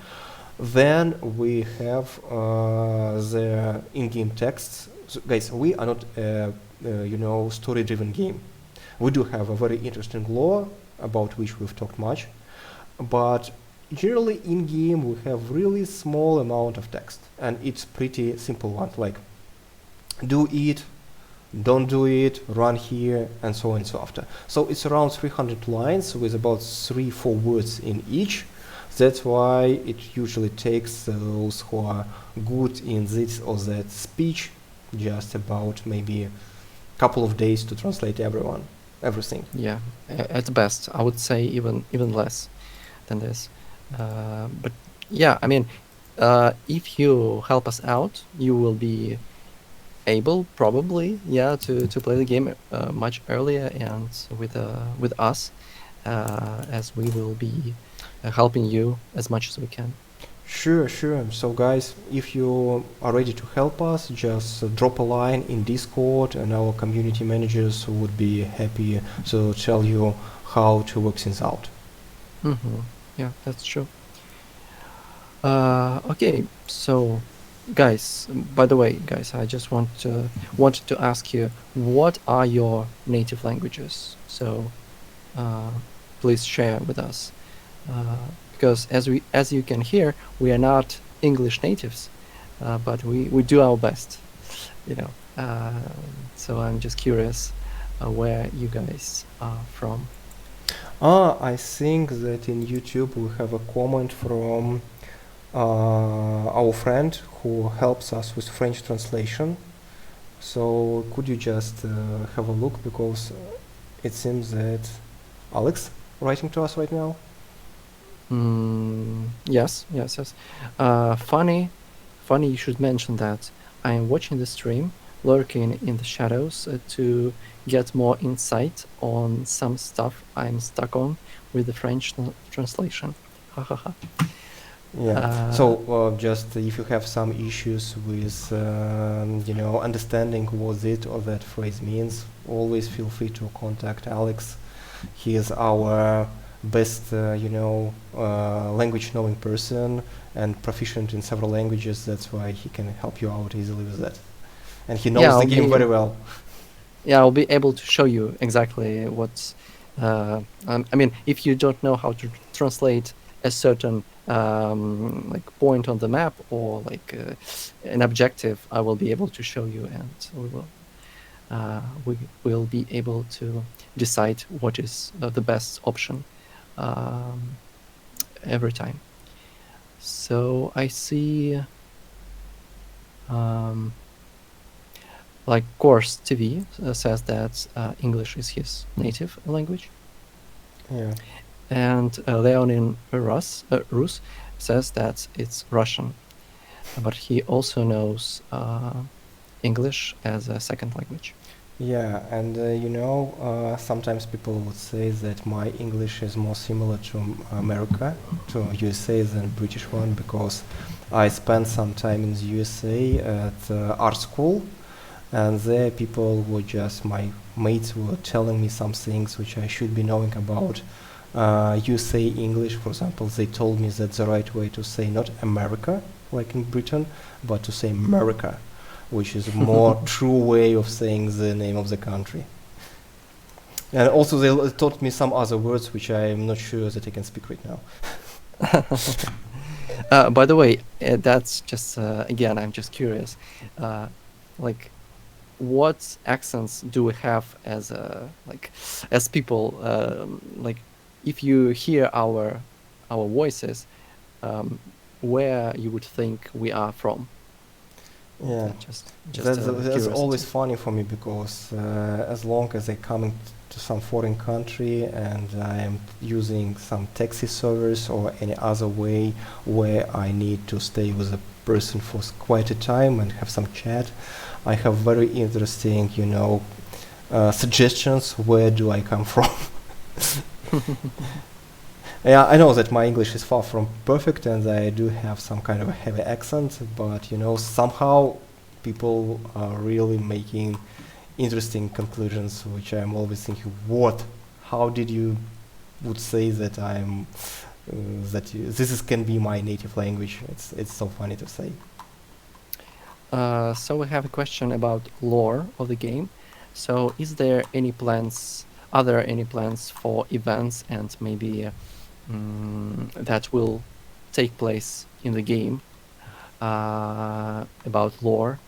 Then we have the in-game texts. So guys, we are not a story-driven game. We do have a very interesting lore about which we've talked much, but generally in-game we have really small amount of text, and it's pretty simple one, like do it, don't do it, run here, and so on and so after. So it's around 300 lines with about 3-4 words in each. That's why it usually takes those who are good in this or that speech just about maybe a couple of days to translate everything. Yeah, at best, I would say even less than this. But yeah, I mean, if you help us out, you will be able probably, to play the game much earlier and with us, as we will be helping you as much as we can. Sure. So guys, if you are ready to help us, just drop a line in Discord, and our community managers would be happy to tell you how to work things out. Yeah, that's true. Okay, so guys, by the way, guys, I just wanted to ask you, what are your native languages? So please share with us, because as you can hear, we are not English natives, but we do our best, so I'm just curious where you guys are from. I think that in YouTube we have a comment from our friend who helps us with French translation. So could you just have a look, because it seems that Alex, writing to us right now. Yes, yes, yes. Funny you should mention that. I am watching the stream, lurking in the shadows to get more insight on some stuff I'm stuck on with the French translation. Ha ha ha. Yeah. So just if you have some issues with understanding what it or that phrase means, always feel free to contact Alex. He is our best language knowing person and proficient in several languages. That's why he can help you out easily with that, and he knows Yeah, the game very well. Yeah, I'll be able to show you exactly what. I mean, if you don't know how to translate a certain like point on the map or like an objective, I will be able to show you, and we will be able to decide what is the best option every time. So I see. Like Course TV says that English is his native language. Yeah. And Leonin Rus says that it's Russian, but he also knows English as a second language. Yeah, and sometimes people would say that my English is more similar to America, to USA than British one, because I spent some time in the USA at art school, and there people were just, my mates were telling me some things which I should be knowing about. You say English, for example, they told me that the right way to say not America, like in Britain, but to say America, which is a more true way of saying the name of the country. And also they taught me some other words which I'm not sure that I can speak right now. By the way, that's just, again, I'm just curious. Like, what accents do we have as as people? Like, if you hear our voices, where you would think we are from? Yeah, just that's always funny for me, because as long as I come to some foreign country and I am using some taxi service or any other way where I need to stay with a person for quite a time and have some chat, I have very interesting, suggestions. Where do I come from? Yeah, I know that my English is far from perfect and I do have some kind of a heavy accent, but somehow people are really making interesting conclusions, which I'm always thinking, what? How did you would say that this can be my native language? It's so funny to say. So we have a question about lore of the game. So is there any plans? Are there any plans for events and maybe that will take place in the game about lore?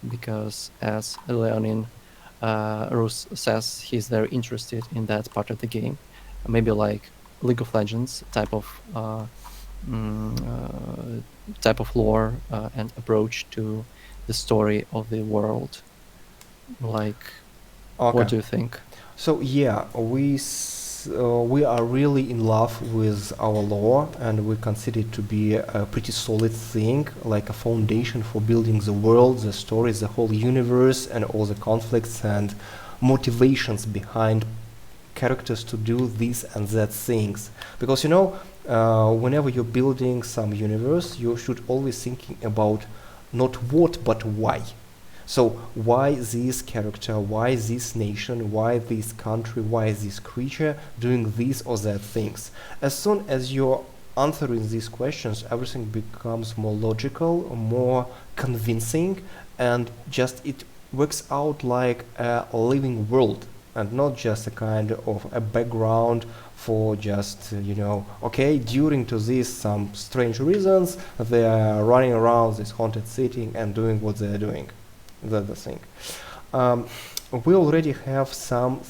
Because as Leonin Rus says, he's very interested in that part of the game. Maybe like League of Legends type of lore and approach to the story of the world. Like, Okay. what do you think? So yeah, we are really in love with our lore, and we consider it to be a pretty solid thing, like a foundation for building the world, the stories, the whole universe, and all the conflicts and motivations behind characters to do this and that things. Because whenever you're building some universe, you should always thinking about not what but why. So why this character, why this nation, why this country, why this creature doing this or that things? As soon as you're answering these questions, everything becomes more logical, more convincing, and just it works out like a living world and not just a kind of a background for just okay, during to this some strange reasons they are running around this haunted city and doing what they're doing. That's the thing. We already have some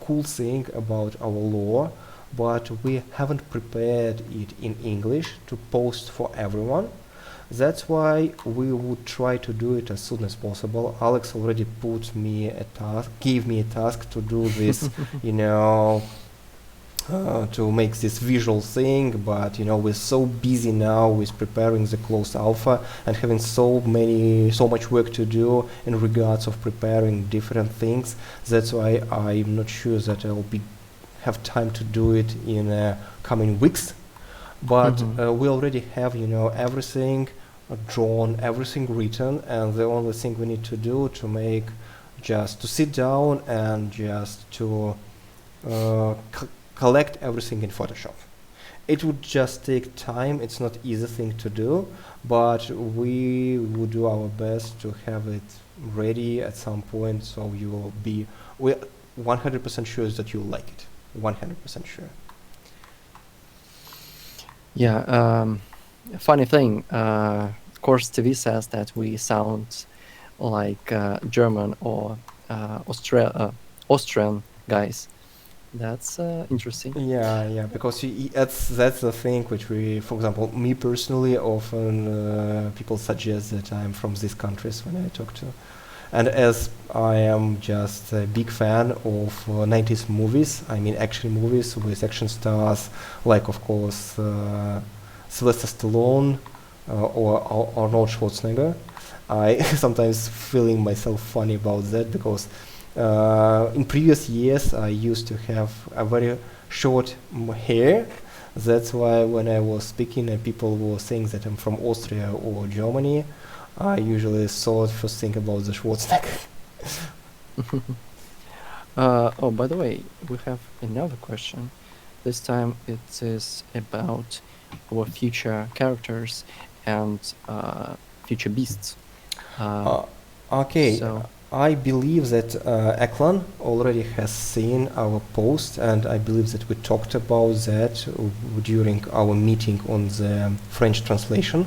cool thing about our lore, but we haven't prepared it in English to post for everyone. That's why we would try to do it as soon as possible. Alex already gave me a task to do this, to make this visual thing, but we're so busy now with preparing the closed alpha and having so much work to do in regards of preparing different things. That's why I'm not sure that I'll have time to do it in coming weeks. But we already have everything drawn, everything written, and the only thing we need to do just to sit down and just to collect everything in Photoshop. It would just take time. It's not easy thing to do, but we would do our best to have it ready at some point, so you will be, we're 100% sure that you'll like it. 100% sure. Yeah, funny thing, Course TV says that we sound like German or Austrian guys. That's interesting. Yeah, because that's the thing which we, for example, me personally, often people suggest that I'm from these countries when I talk to, and as I am just a big fan of 90s movies, I mean action movies with action stars like, of course, Sylvester Stallone or Arnold Schwarzenegger. I sometimes feeling myself funny about that because in previous years I used to have a very short hair. That's why when I was speaking and people were saying that I'm from Austria or Germany, I usually thought first thing about the Schwarzenegger. Oh, by the way, we have another question. This time it is about our future characters and future beasts. Okay, So, I believe that Eklan already has seen our post, and I believe that we talked about that during our meeting on the French translation.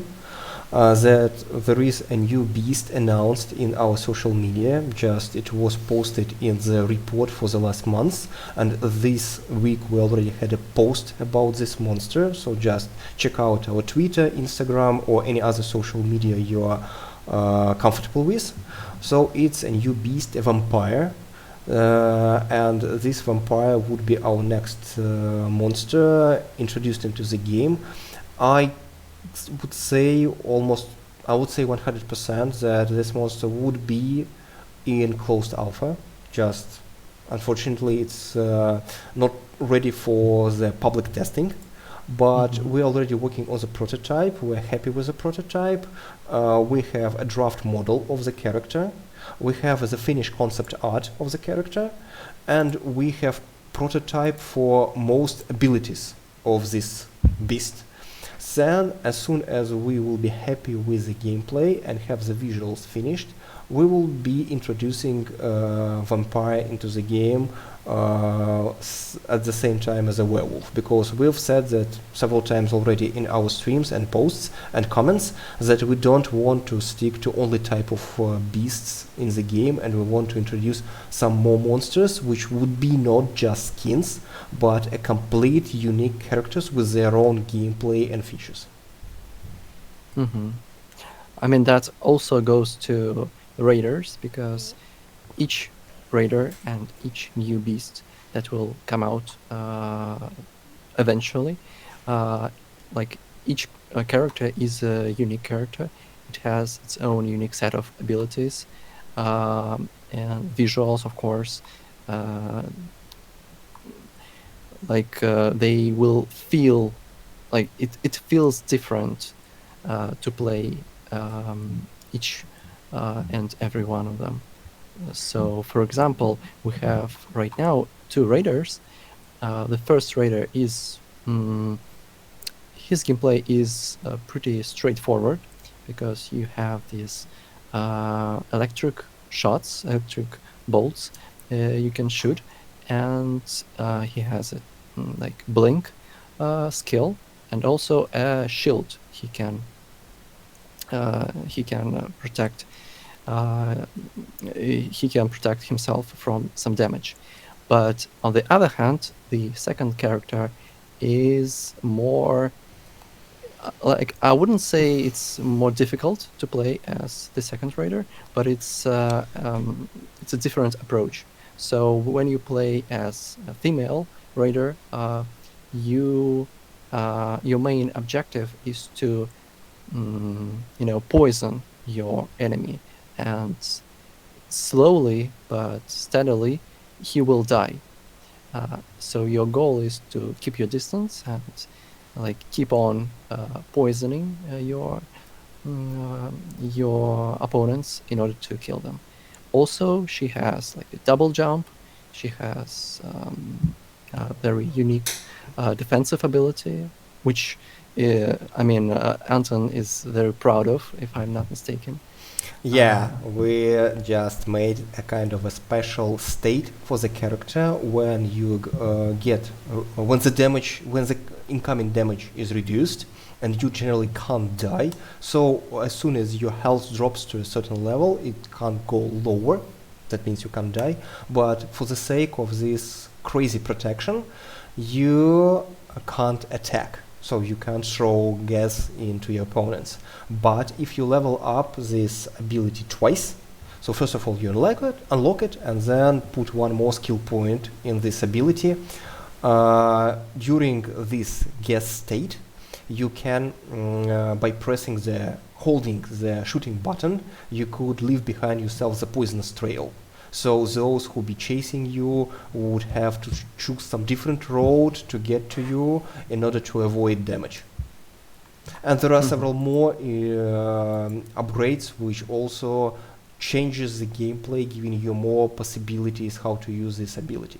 That there is a new beast announced in our social media. Just it was posted in the report for the last month, and this week we already had a post about this monster. So just check out our Twitter, Instagram, or any other social media you are comfortable with. So it's a new beast, a vampire, and this vampire would be our next monster introduced into the game. I would say I would say 100% that this monster would be in closed alpha. Just unfortunately, it's not ready for the public testing. But we're already working on the prototype. We're happy with the prototype. We have a draft model of the character. We have the finished concept art of the character, and we have prototype for most abilities of this beast. Then, as soon as we will be happy with the gameplay and have the visuals finished, we will be introducing vampire into the game at the same time as a werewolf, because we've said that several times already in our streams and posts and comments that we don't want to stick to only type of beasts in the game, and we want to introduce some more monsters which would be not just skins but a complete unique characters with their own gameplay and features. I mean, that also goes to raiders, because each raider and each new beast that will come out eventually, like each character is a unique character. It has its own unique set of abilities and visuals, of course. They will feel like it feels different to play each and every one of them. So, for example, we have right now 2 raiders. The first raider is his gameplay is pretty straightforward, because you have these electric shots, electric bolts you can shoot, and he has a like blink skill, and also a shield he can protect. He can protect himself from some damage. But on the other hand, the second character is more like, I wouldn't say it's more difficult to play as the second raider, but it's a different approach. So when you play as a female, raider, you your main objective is to poison your enemy, and slowly but steadily he will die. So your goal is to keep your distance and like keep on poisoning your opponents in order to kill them. Also, she has like a double jump. She has a very unique defensive ability, which Anton is very proud of, if I'm not mistaken. Yeah, we just made a kind of a special state for the character when you get when the incoming damage is reduced, and you generally can't die. So as soon as your health drops to a certain level, it can't go lower. That means you can't die. But for the sake of this crazy protection, you can't attack. So you can't throw gas into your opponents. But if you level up this ability twice, so first of all you unlock it, and then put one more skill point in this ability. During this gas state, you can, by holding the shooting button, you could leave behind yourself the poisonous trail. So those who be chasing you would have to choose some different road to get to you in order to avoid damage. And there are several more upgrades which also changes the gameplay, giving you more possibilities how to use this ability.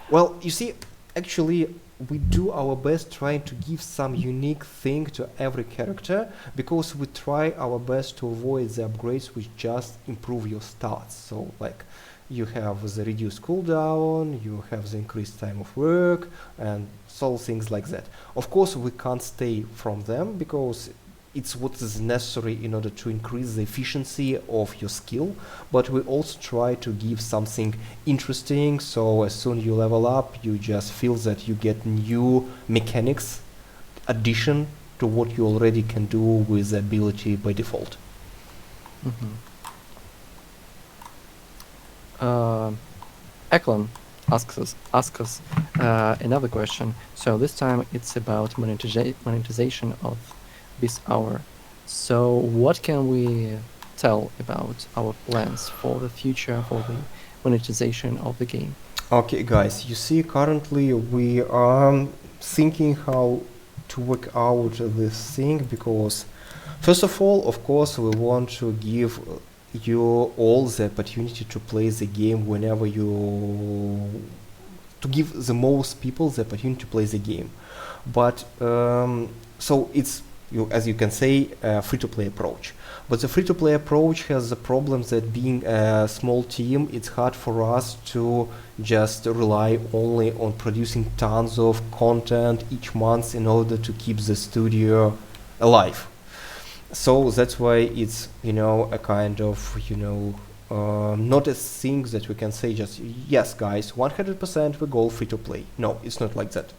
Well, you see, actually we do our best trying to give some unique thing to every character, because we try our best to avoid the upgrades which just improve your stats. So like you have the reduced cooldown, you have the increased time of work, and so things like that. Of course we can't stay from them, because it's what is necessary in order to increase the efficiency of your skill, but we also try to give something interesting, so as soon as you level up, you just feel that you get new mechanics addition to what you already can do with the ability by default. Eklund asks us another question. So this time it's about monetization of this hour. So what can we tell about our plans for the future for the monetization of the game? Okay, guys, you see, currently we are thinking how to work out this thing, because first of all, of course, we want to give you all the opportunity to play the game whenever to give the most people the opportunity to play the game. But so it's, as you can say, a free-to-play approach. But the free-to-play approach has the problem that being a small team, it's hard for us to just rely only on producing tons of content each month in order to keep the studio alive. So that's why it's, a kind of, not a thing that we can say just, yes, guys, 100% we go free-to-play. No, it's not like that.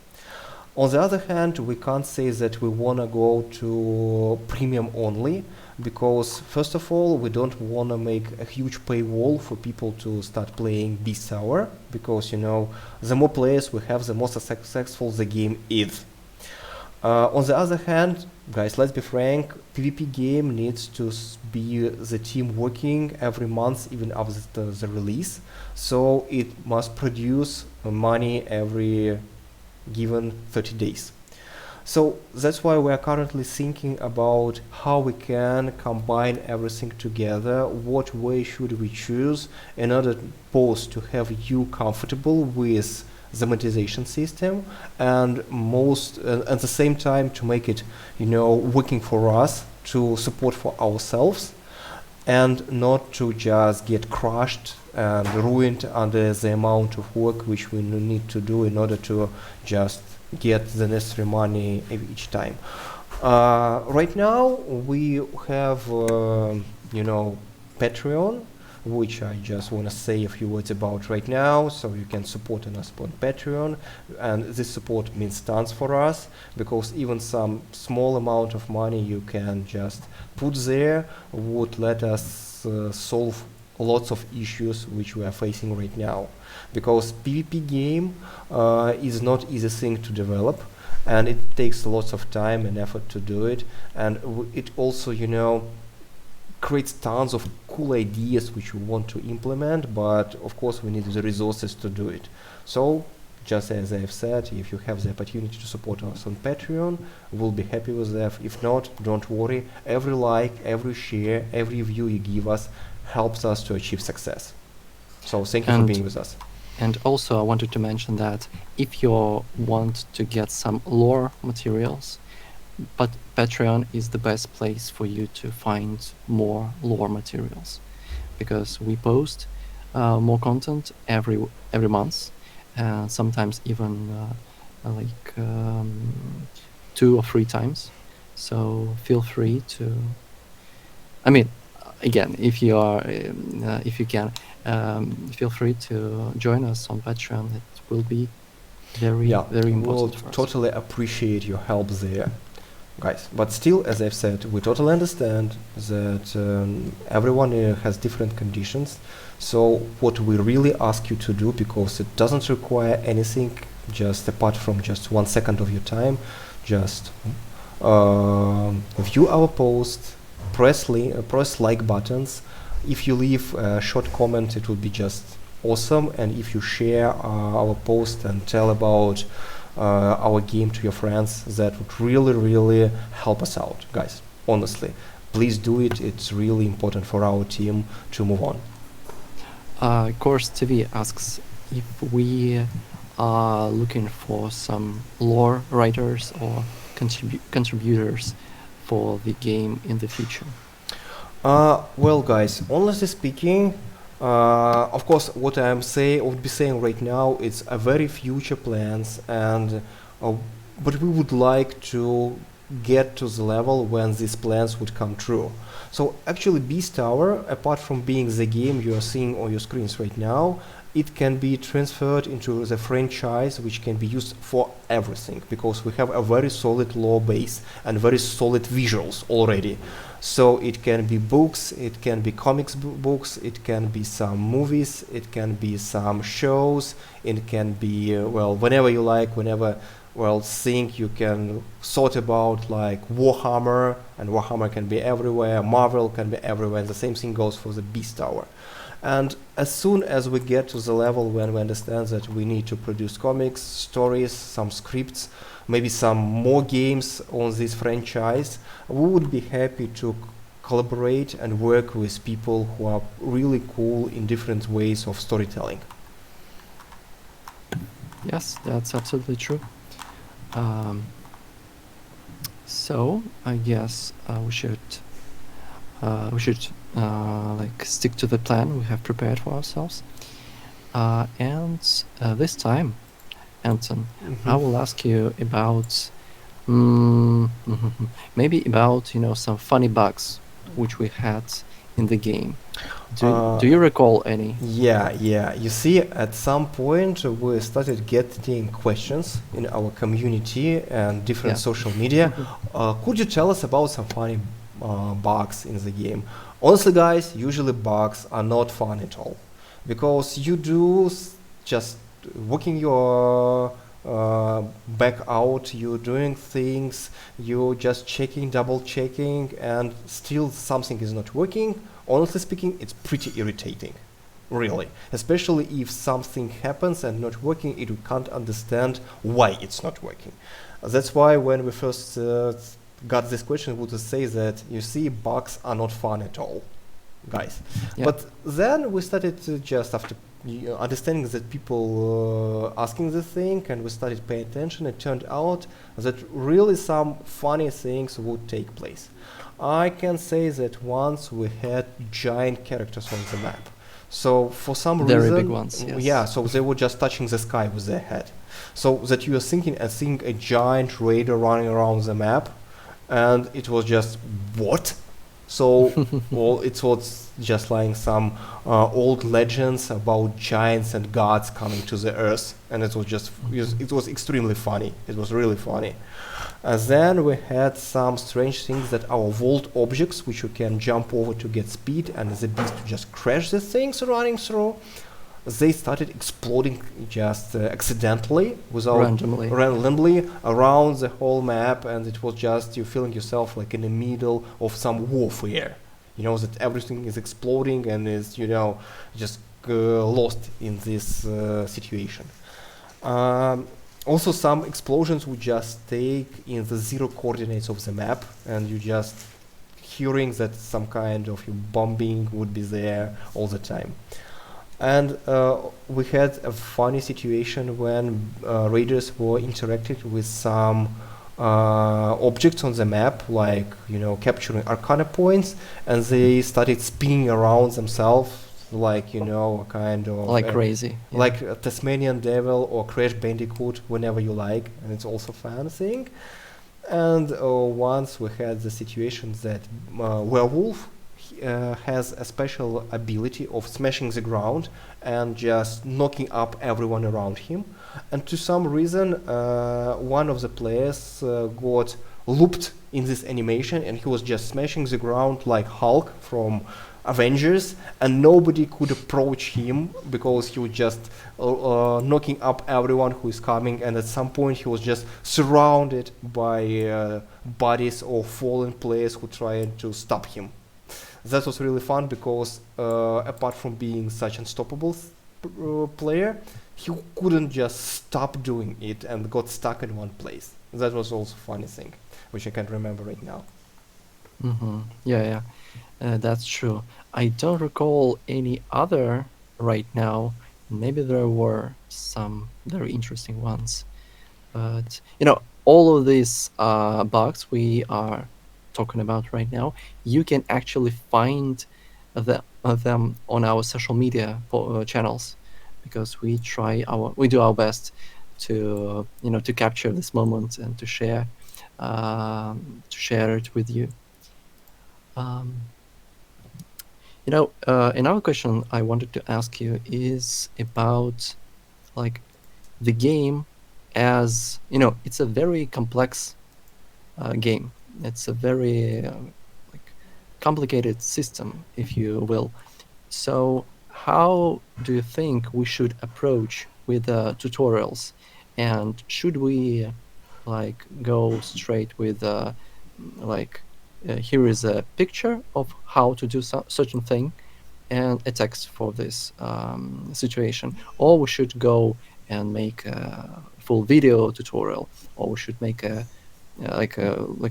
On the other hand, we can't say that we want to go to premium only, because first of all, we don't want to make a huge paywall for people to start playing this hour, because the more players we have, the more successful the game is. On the other hand, guys, let's be frank, PvP game needs to be the team working every month, even after the release, so it must produce money every given 30 days. So that's why we are currently thinking about how we can combine everything together, what way should we choose in order both to have you comfortable with the monetization system, and at the same time to make it working for us, to support for ourselves, and not to just get crushed and ruined under the amount of work which we need to do in order to just get the necessary money each time. Right now we have Patreon, which I just want to say a few words about right now. So you can support us on Patreon, and this support means tons for us, because even some small amount of money you can just put there would let us solve lots of issues which we are facing right now, because PvP game is not easy thing to develop, and it takes lots of time and effort to do it, and it also, you know, creates tons of cool ideas which we want to implement, but of course we need the resources to do it. So just as I've said, if you have the opportunity to support us on Patreon, we'll be happy with that. If not, don't worry. Every like, every share, every view you give us helps us to achieve success. So thank you for being with us. And also I wanted to mention that if you want to get some lore materials, but Patreon is the best place for you to find more lore materials, because we post more content every month, sometimes even like 2 or 3 times. So feel free to. I mean, again, if you are, if you can, feel free to join us on Patreon. It will be very important. We'll totally appreciate your help there, guys. But still, as I've said, we totally understand that everyone has different conditions. So what we really ask you to do, because it doesn't require anything, just apart from just 1 second of your time, just view our post, press like buttons. If you leave a short comment, it would be just awesome. And if you share our post and tell about our game to your friends, that would really help us out, guys. Honestly, please do it. It's really important for our team to move on. Course TV asks if we are looking for some lore writers or contributors for the game in the future. Well, guys, honestly speaking, of course, what I would be saying right now, it's a very future plans, and but we would like to get to the level when these plans would come true. So actually, Beast Tower, apart from being the game you are seeing on your screens right now, it can be transferred into the franchise, which can be used for everything, because we have a very solid lore base and very solid visuals already. So it can be books, it can be comics books, it can be some movies, it can be some shows, it can be, well, whenever you like, whenever, well, think you can thought about, like Warhammer, and Warhammer can be everywhere, Marvel can be everywhere, and the same thing goes for the Beast Tower. And as soon as we get to the level when we understand that we need to produce comics, stories, some scripts, maybe some more games on this franchise, we would be happy to collaborate and work with people who are really cool in different ways of storytelling. Yes, that's absolutely true. So I guess we should like stick to the plan we have prepared for ourselves. And this time, Anton, I will ask you about maybe about some funny bugs which we had in the game. Do you recall any? Yeah. You see, at some point we started getting questions in our community and different social media. Could you tell us about some funny bugs in the game? Honestly, guys, usually bugs are not fun at all, because you do just working your back out, you're doing things, you're just checking, double checking, and still something is not working. Honestly speaking, it's pretty irritating, really, especially if something happens and not working, you can't understand why it's not working. That's why when we first got this question, we would say that, you see, bugs are not fun at all, guys. But then we started to just, after understanding that people asking this thing, and we started paying attention, it turned out that really some funny things would take place. I can say that once we had giant characters on the map. So for some reason, very big ones, yes. Yeah, so they were just touching the sky with their head. So that you are thinking and seeing a giant raider running around the map, and it was just, what? So well, it was just like some old legends about giants and gods coming to the earth, and it was extremely funny. It was really funny. And then we had some strange things that our vault objects, which you can jump over to get speed, and the beast to just crash the things running through, they started exploding just accidentally, without randomly around the whole map, and it was just you feeling yourself like in the middle of some warfare. You know that everything is exploding and is just lost in this situation. Um, Also, some explosions would just take in the zero coordinates of the map, and you just hearing that some kind of bombing would be there all the time. And we had a funny situation when raiders were interacted with some objects on the map, like capturing arcana points, and they started spinning around themselves like a kind of like crazy, like a Tasmanian devil or Crash Bandicoot, whenever you like, and it's also fun thing. And once we had the situation that werewolf has a special ability of smashing the ground and just knocking up everyone around him. And to some reason, one of the players got looped in this animation, and he was just smashing the ground like Hulk from Avengers, and nobody could approach him because he was just knocking up everyone who is coming, and at some point he was just surrounded by bodies of fallen players who tried to stop him. That was really fun because apart from being such unstoppable player, he couldn't just stop doing it and got stuck in one place. That was also a funny thing, which I can't remember right now. Yeah. That's true. I don't recall any other right now. Maybe there were some very interesting ones, but all of these bugs we are talking about right now, you can actually find them on our social media channels, because we do our best to to capture this moment and to share it with you. Um, Another question I wanted to ask you is about like the game, as it's a very complex game. It's a very like complicated system, if you will. So how do you think we should approach with tutorials, and should we like go straight with here is a picture of how to do certain thing and a text for this situation, or we should go and make a full video tutorial, or we should make a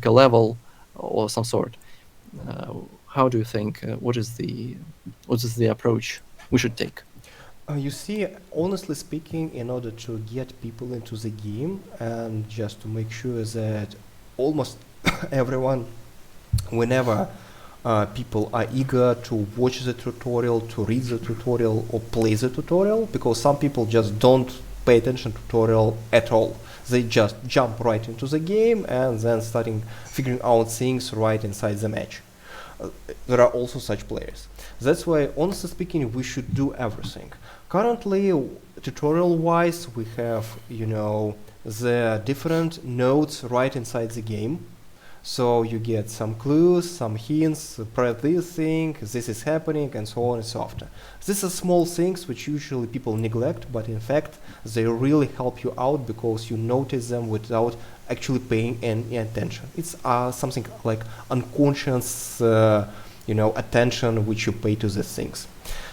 level or some sort? How do you think? What is the approach we should take? You see, honestly speaking, in order to get people into the game and just to make sure that almost everyone, whenever people are eager to watch the tutorial, to read the tutorial, or play the tutorial, because some people just don't pay attention to tutorial at all. They just jump right into the game and then figuring out things right inside the match. There are also such players. That's why, honestly speaking, we should do everything. Currently, tutorial-wise, we have, the different nodes right inside the game. So you get some clues, some hints, press this thing, this is happening, and so on and so forth. These are small things which usually people neglect, but in fact they really help you out because you notice them without actually paying any attention. It's something like unconscious, attention which you pay to these things.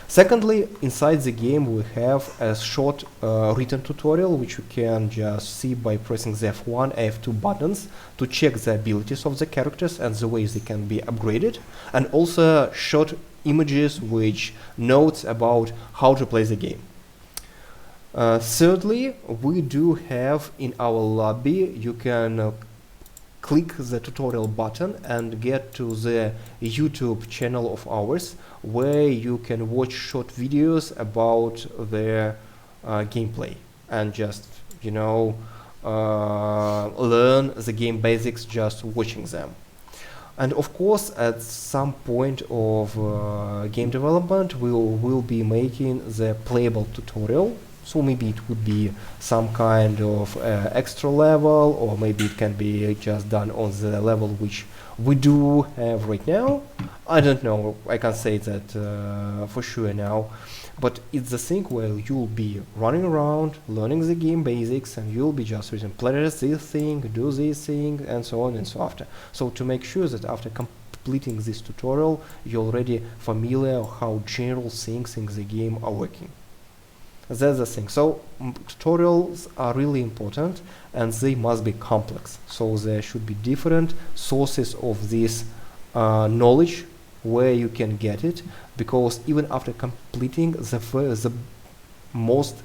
Secondly, inside the game we have a short written tutorial which you can just see by pressing the F1, F2 buttons to check the abilities of the characters and the ways they can be upgraded, and also short images which notes about how to play the game. Thirdly, we do have in our lobby, you can click the tutorial button and get to the YouTube channel of ours, where you can watch short videos about the gameplay and just learn the game basics just watching them. And of course, at some point of game development, we'll be making the playable tutorial. So maybe it would be some kind of extra level, or maybe it can be just done on the level which we do have right now. I don't know, I can't say that for sure now, but it's the thing where you'll be running around, learning the game basics, and you'll be just written, play this thing, do this thing, and so on and so after. So to make sure that after completing this tutorial, you're already familiar how general things in the game are working. That's the thing. So tutorials are really important, and they must be complex. So there should be different sources of this knowledge where you can get it, because even after completing the most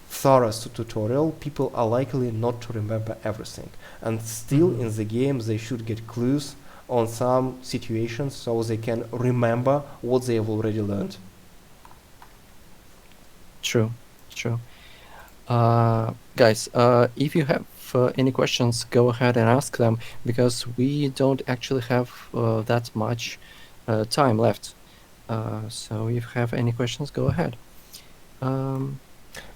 thorough tutorial, people are likely not to remember everything, and still in the game they should get clues on some situations so they can remember what they have already learned. True. Guys, if you have any questions, go ahead and ask them, because we don't actually have that much time left. So if you have any questions, go ahead.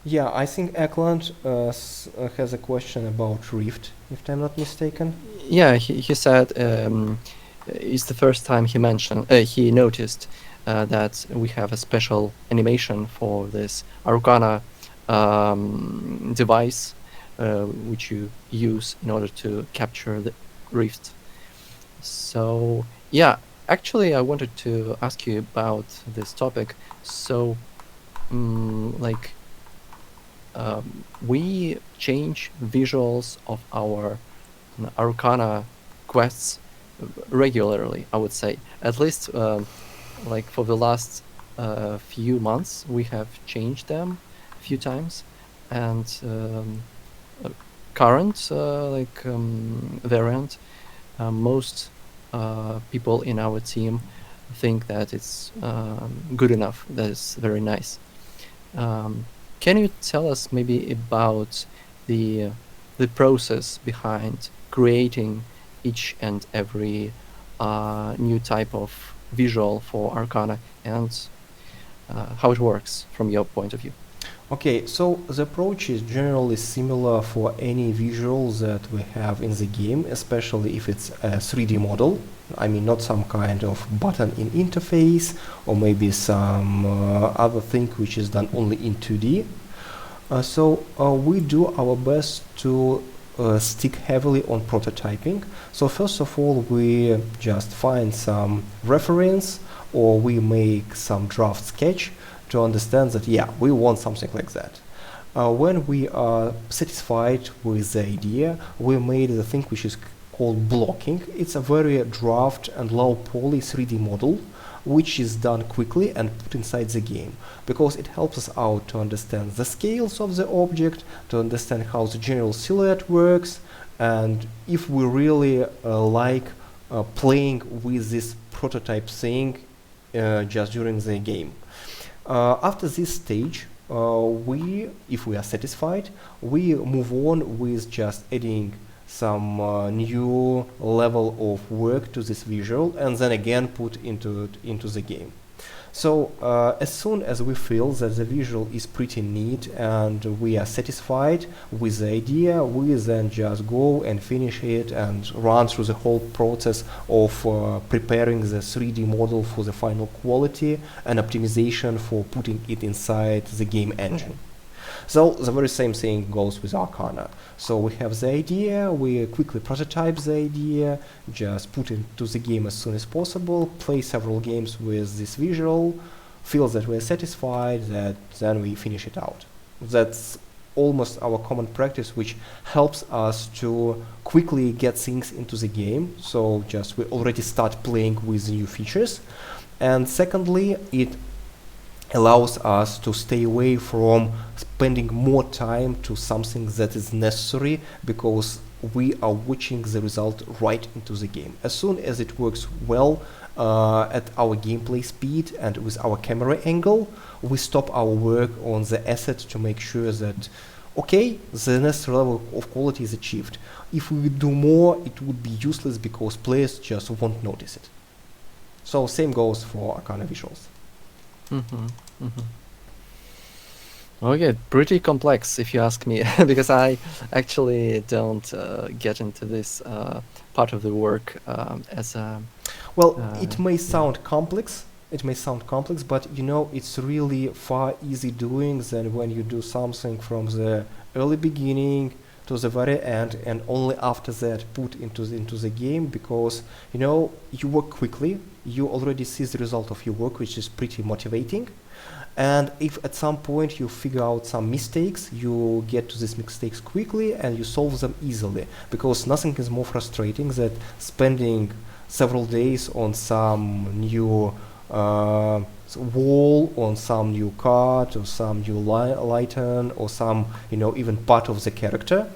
Yeah, I think Eklund has a question about Rift, if I'm not mistaken. Yeah, he said it's the first time he noticed that we have a special animation for this Arcana device, which you use in order to capture the Rift. So yeah, actually I wanted to ask you about this topic. So we change visuals of our Arcana quests regularly, I would say. At least like for the last few months we have changed them a few times, and current variant, most people in our team think that it's good enough, that it's very nice. Can you tell us maybe about the process behind creating each and every new type of visual for Arcana, and how it works from your point of view? Okay, so the approach is generally similar for any visual that we have in the game, especially if it's a 3D model. I mean, not some kind of button in interface, or maybe some other thing which is done only in 2D. So we do our best to stick heavily on prototyping. So first of all, we just find some reference, or we make some draft sketch to understand that, yeah, we want something like that. When we are satisfied with the idea, we made the thing which is called blocking. It's a very draft and low poly 3D model, which is done quickly and put inside the game, because it helps us out to understand the scales of the object, to understand how the general silhouette works, and if we really like playing with this prototype thing just during the game. After this stage, if we are satisfied, we move on with just adding some new level of work to this visual, and then again put into the game. So as soon as we feel that the visual is pretty neat and we are satisfied with the idea, we then just go and finish it and run through the whole process of preparing the 3D model for the final quality and optimization for putting it inside the game engine. So the very same thing goes with Arcana. So we have the idea, we quickly prototype the idea, just put it into the game as soon as possible, play several games with this visual, feel that we're satisfied, that then we finish it out. That's almost our common practice, which helps us to quickly get things into the game. So just we already start playing with new features. And secondly, it allows us to stay away from spending more time to something that is necessary, because we are watching the result right into the game. As soon as it works well at our gameplay speed and with our camera angle, we stop our work on the asset to make sure that okay, the necessary level of quality is achieved. If we do more, it would be useless because players just won't notice it. So same goes for Arcana visuals. Mm-hmm. Mm-hmm. Okay, pretty complex if you ask me, because I actually don't get into this part of the work as a. Well, it may sound complex. It may sound complex, but it's really far easy doing than when you do something from the early beginning to the very end, and only after that put into the game, because you work quickly. You already see the result of your work, which is pretty motivating. And if at some point you figure out some mistakes, you get to these mistakes quickly and you solve them easily, because nothing is more frustrating than spending several days on some new wall, on some new card, or some new lighten, or some even part of the character,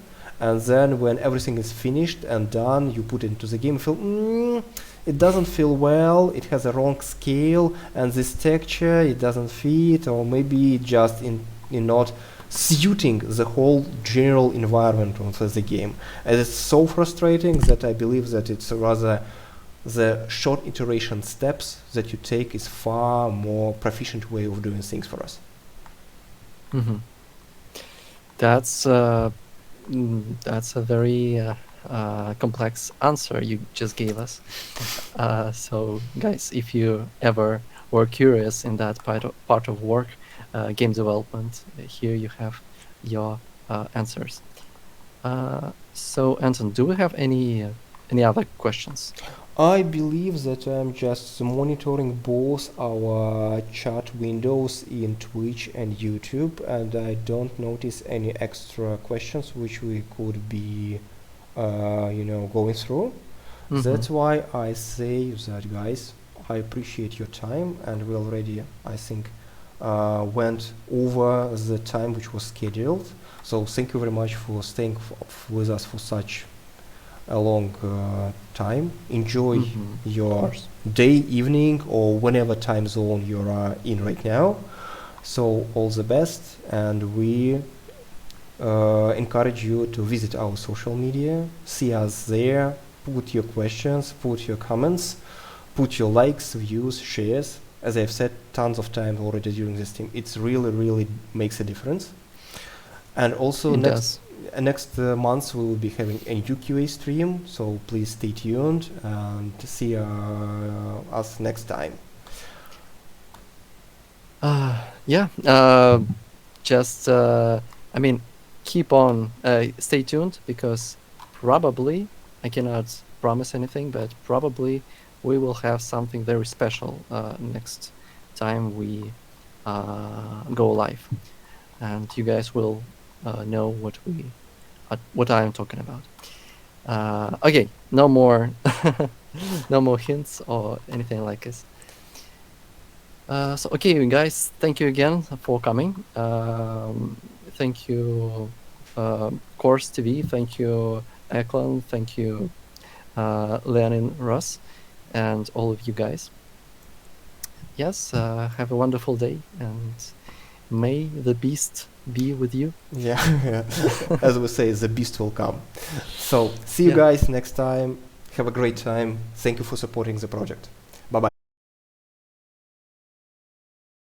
and then when everything is finished and done, you put it into the game, feel it doesn't feel well, it has a wrong scale, and this texture, it doesn't fit, or maybe just in not suiting the whole general environment of the game. And it's so frustrating that I believe that it's rather the short iteration steps that you take is far more proficient way of doing things for us. Mm-hmm. That's a very complex answer you just gave us. So, guys, if you ever were curious in that part of work, game development, here you have your answers. So, Anton, do we have any other questions? I believe that I'm just monitoring both our chat windows in Twitch and YouTube, and I don't notice any extra questions which we could be, going through. Mm-hmm. That's why I say that, guys, I appreciate your time, and we already, I think, went over the time which was scheduled. So thank you very much for staying with us for such a long time. Enjoy your day, evening, or whenever time zone you are in right now. So all the best, and we encourage you to visit our social media, see us there, put your questions, put your comments, put your likes, views, shares. As I've said tons of times already during this stream, it's really makes a difference. And also next month we will be having a new QA stream, so please stay tuned and see us next time. Just keep on, stay tuned, because probably, I cannot promise anything, but probably we will have something very special next time we go live, and you guys will know what I am talking about. Okay, no more no more hints or anything like this. So okay, guys, thank you again for coming. Thank you, Course TV. Thank you, Eklan. Thank you, Leonin, Russ, and all of you guys. Yes, have a wonderful day, and may the beast be with you. Yeah, as we say, the beast will come. So see you guys next time. Have a great time. Thank you for supporting the project.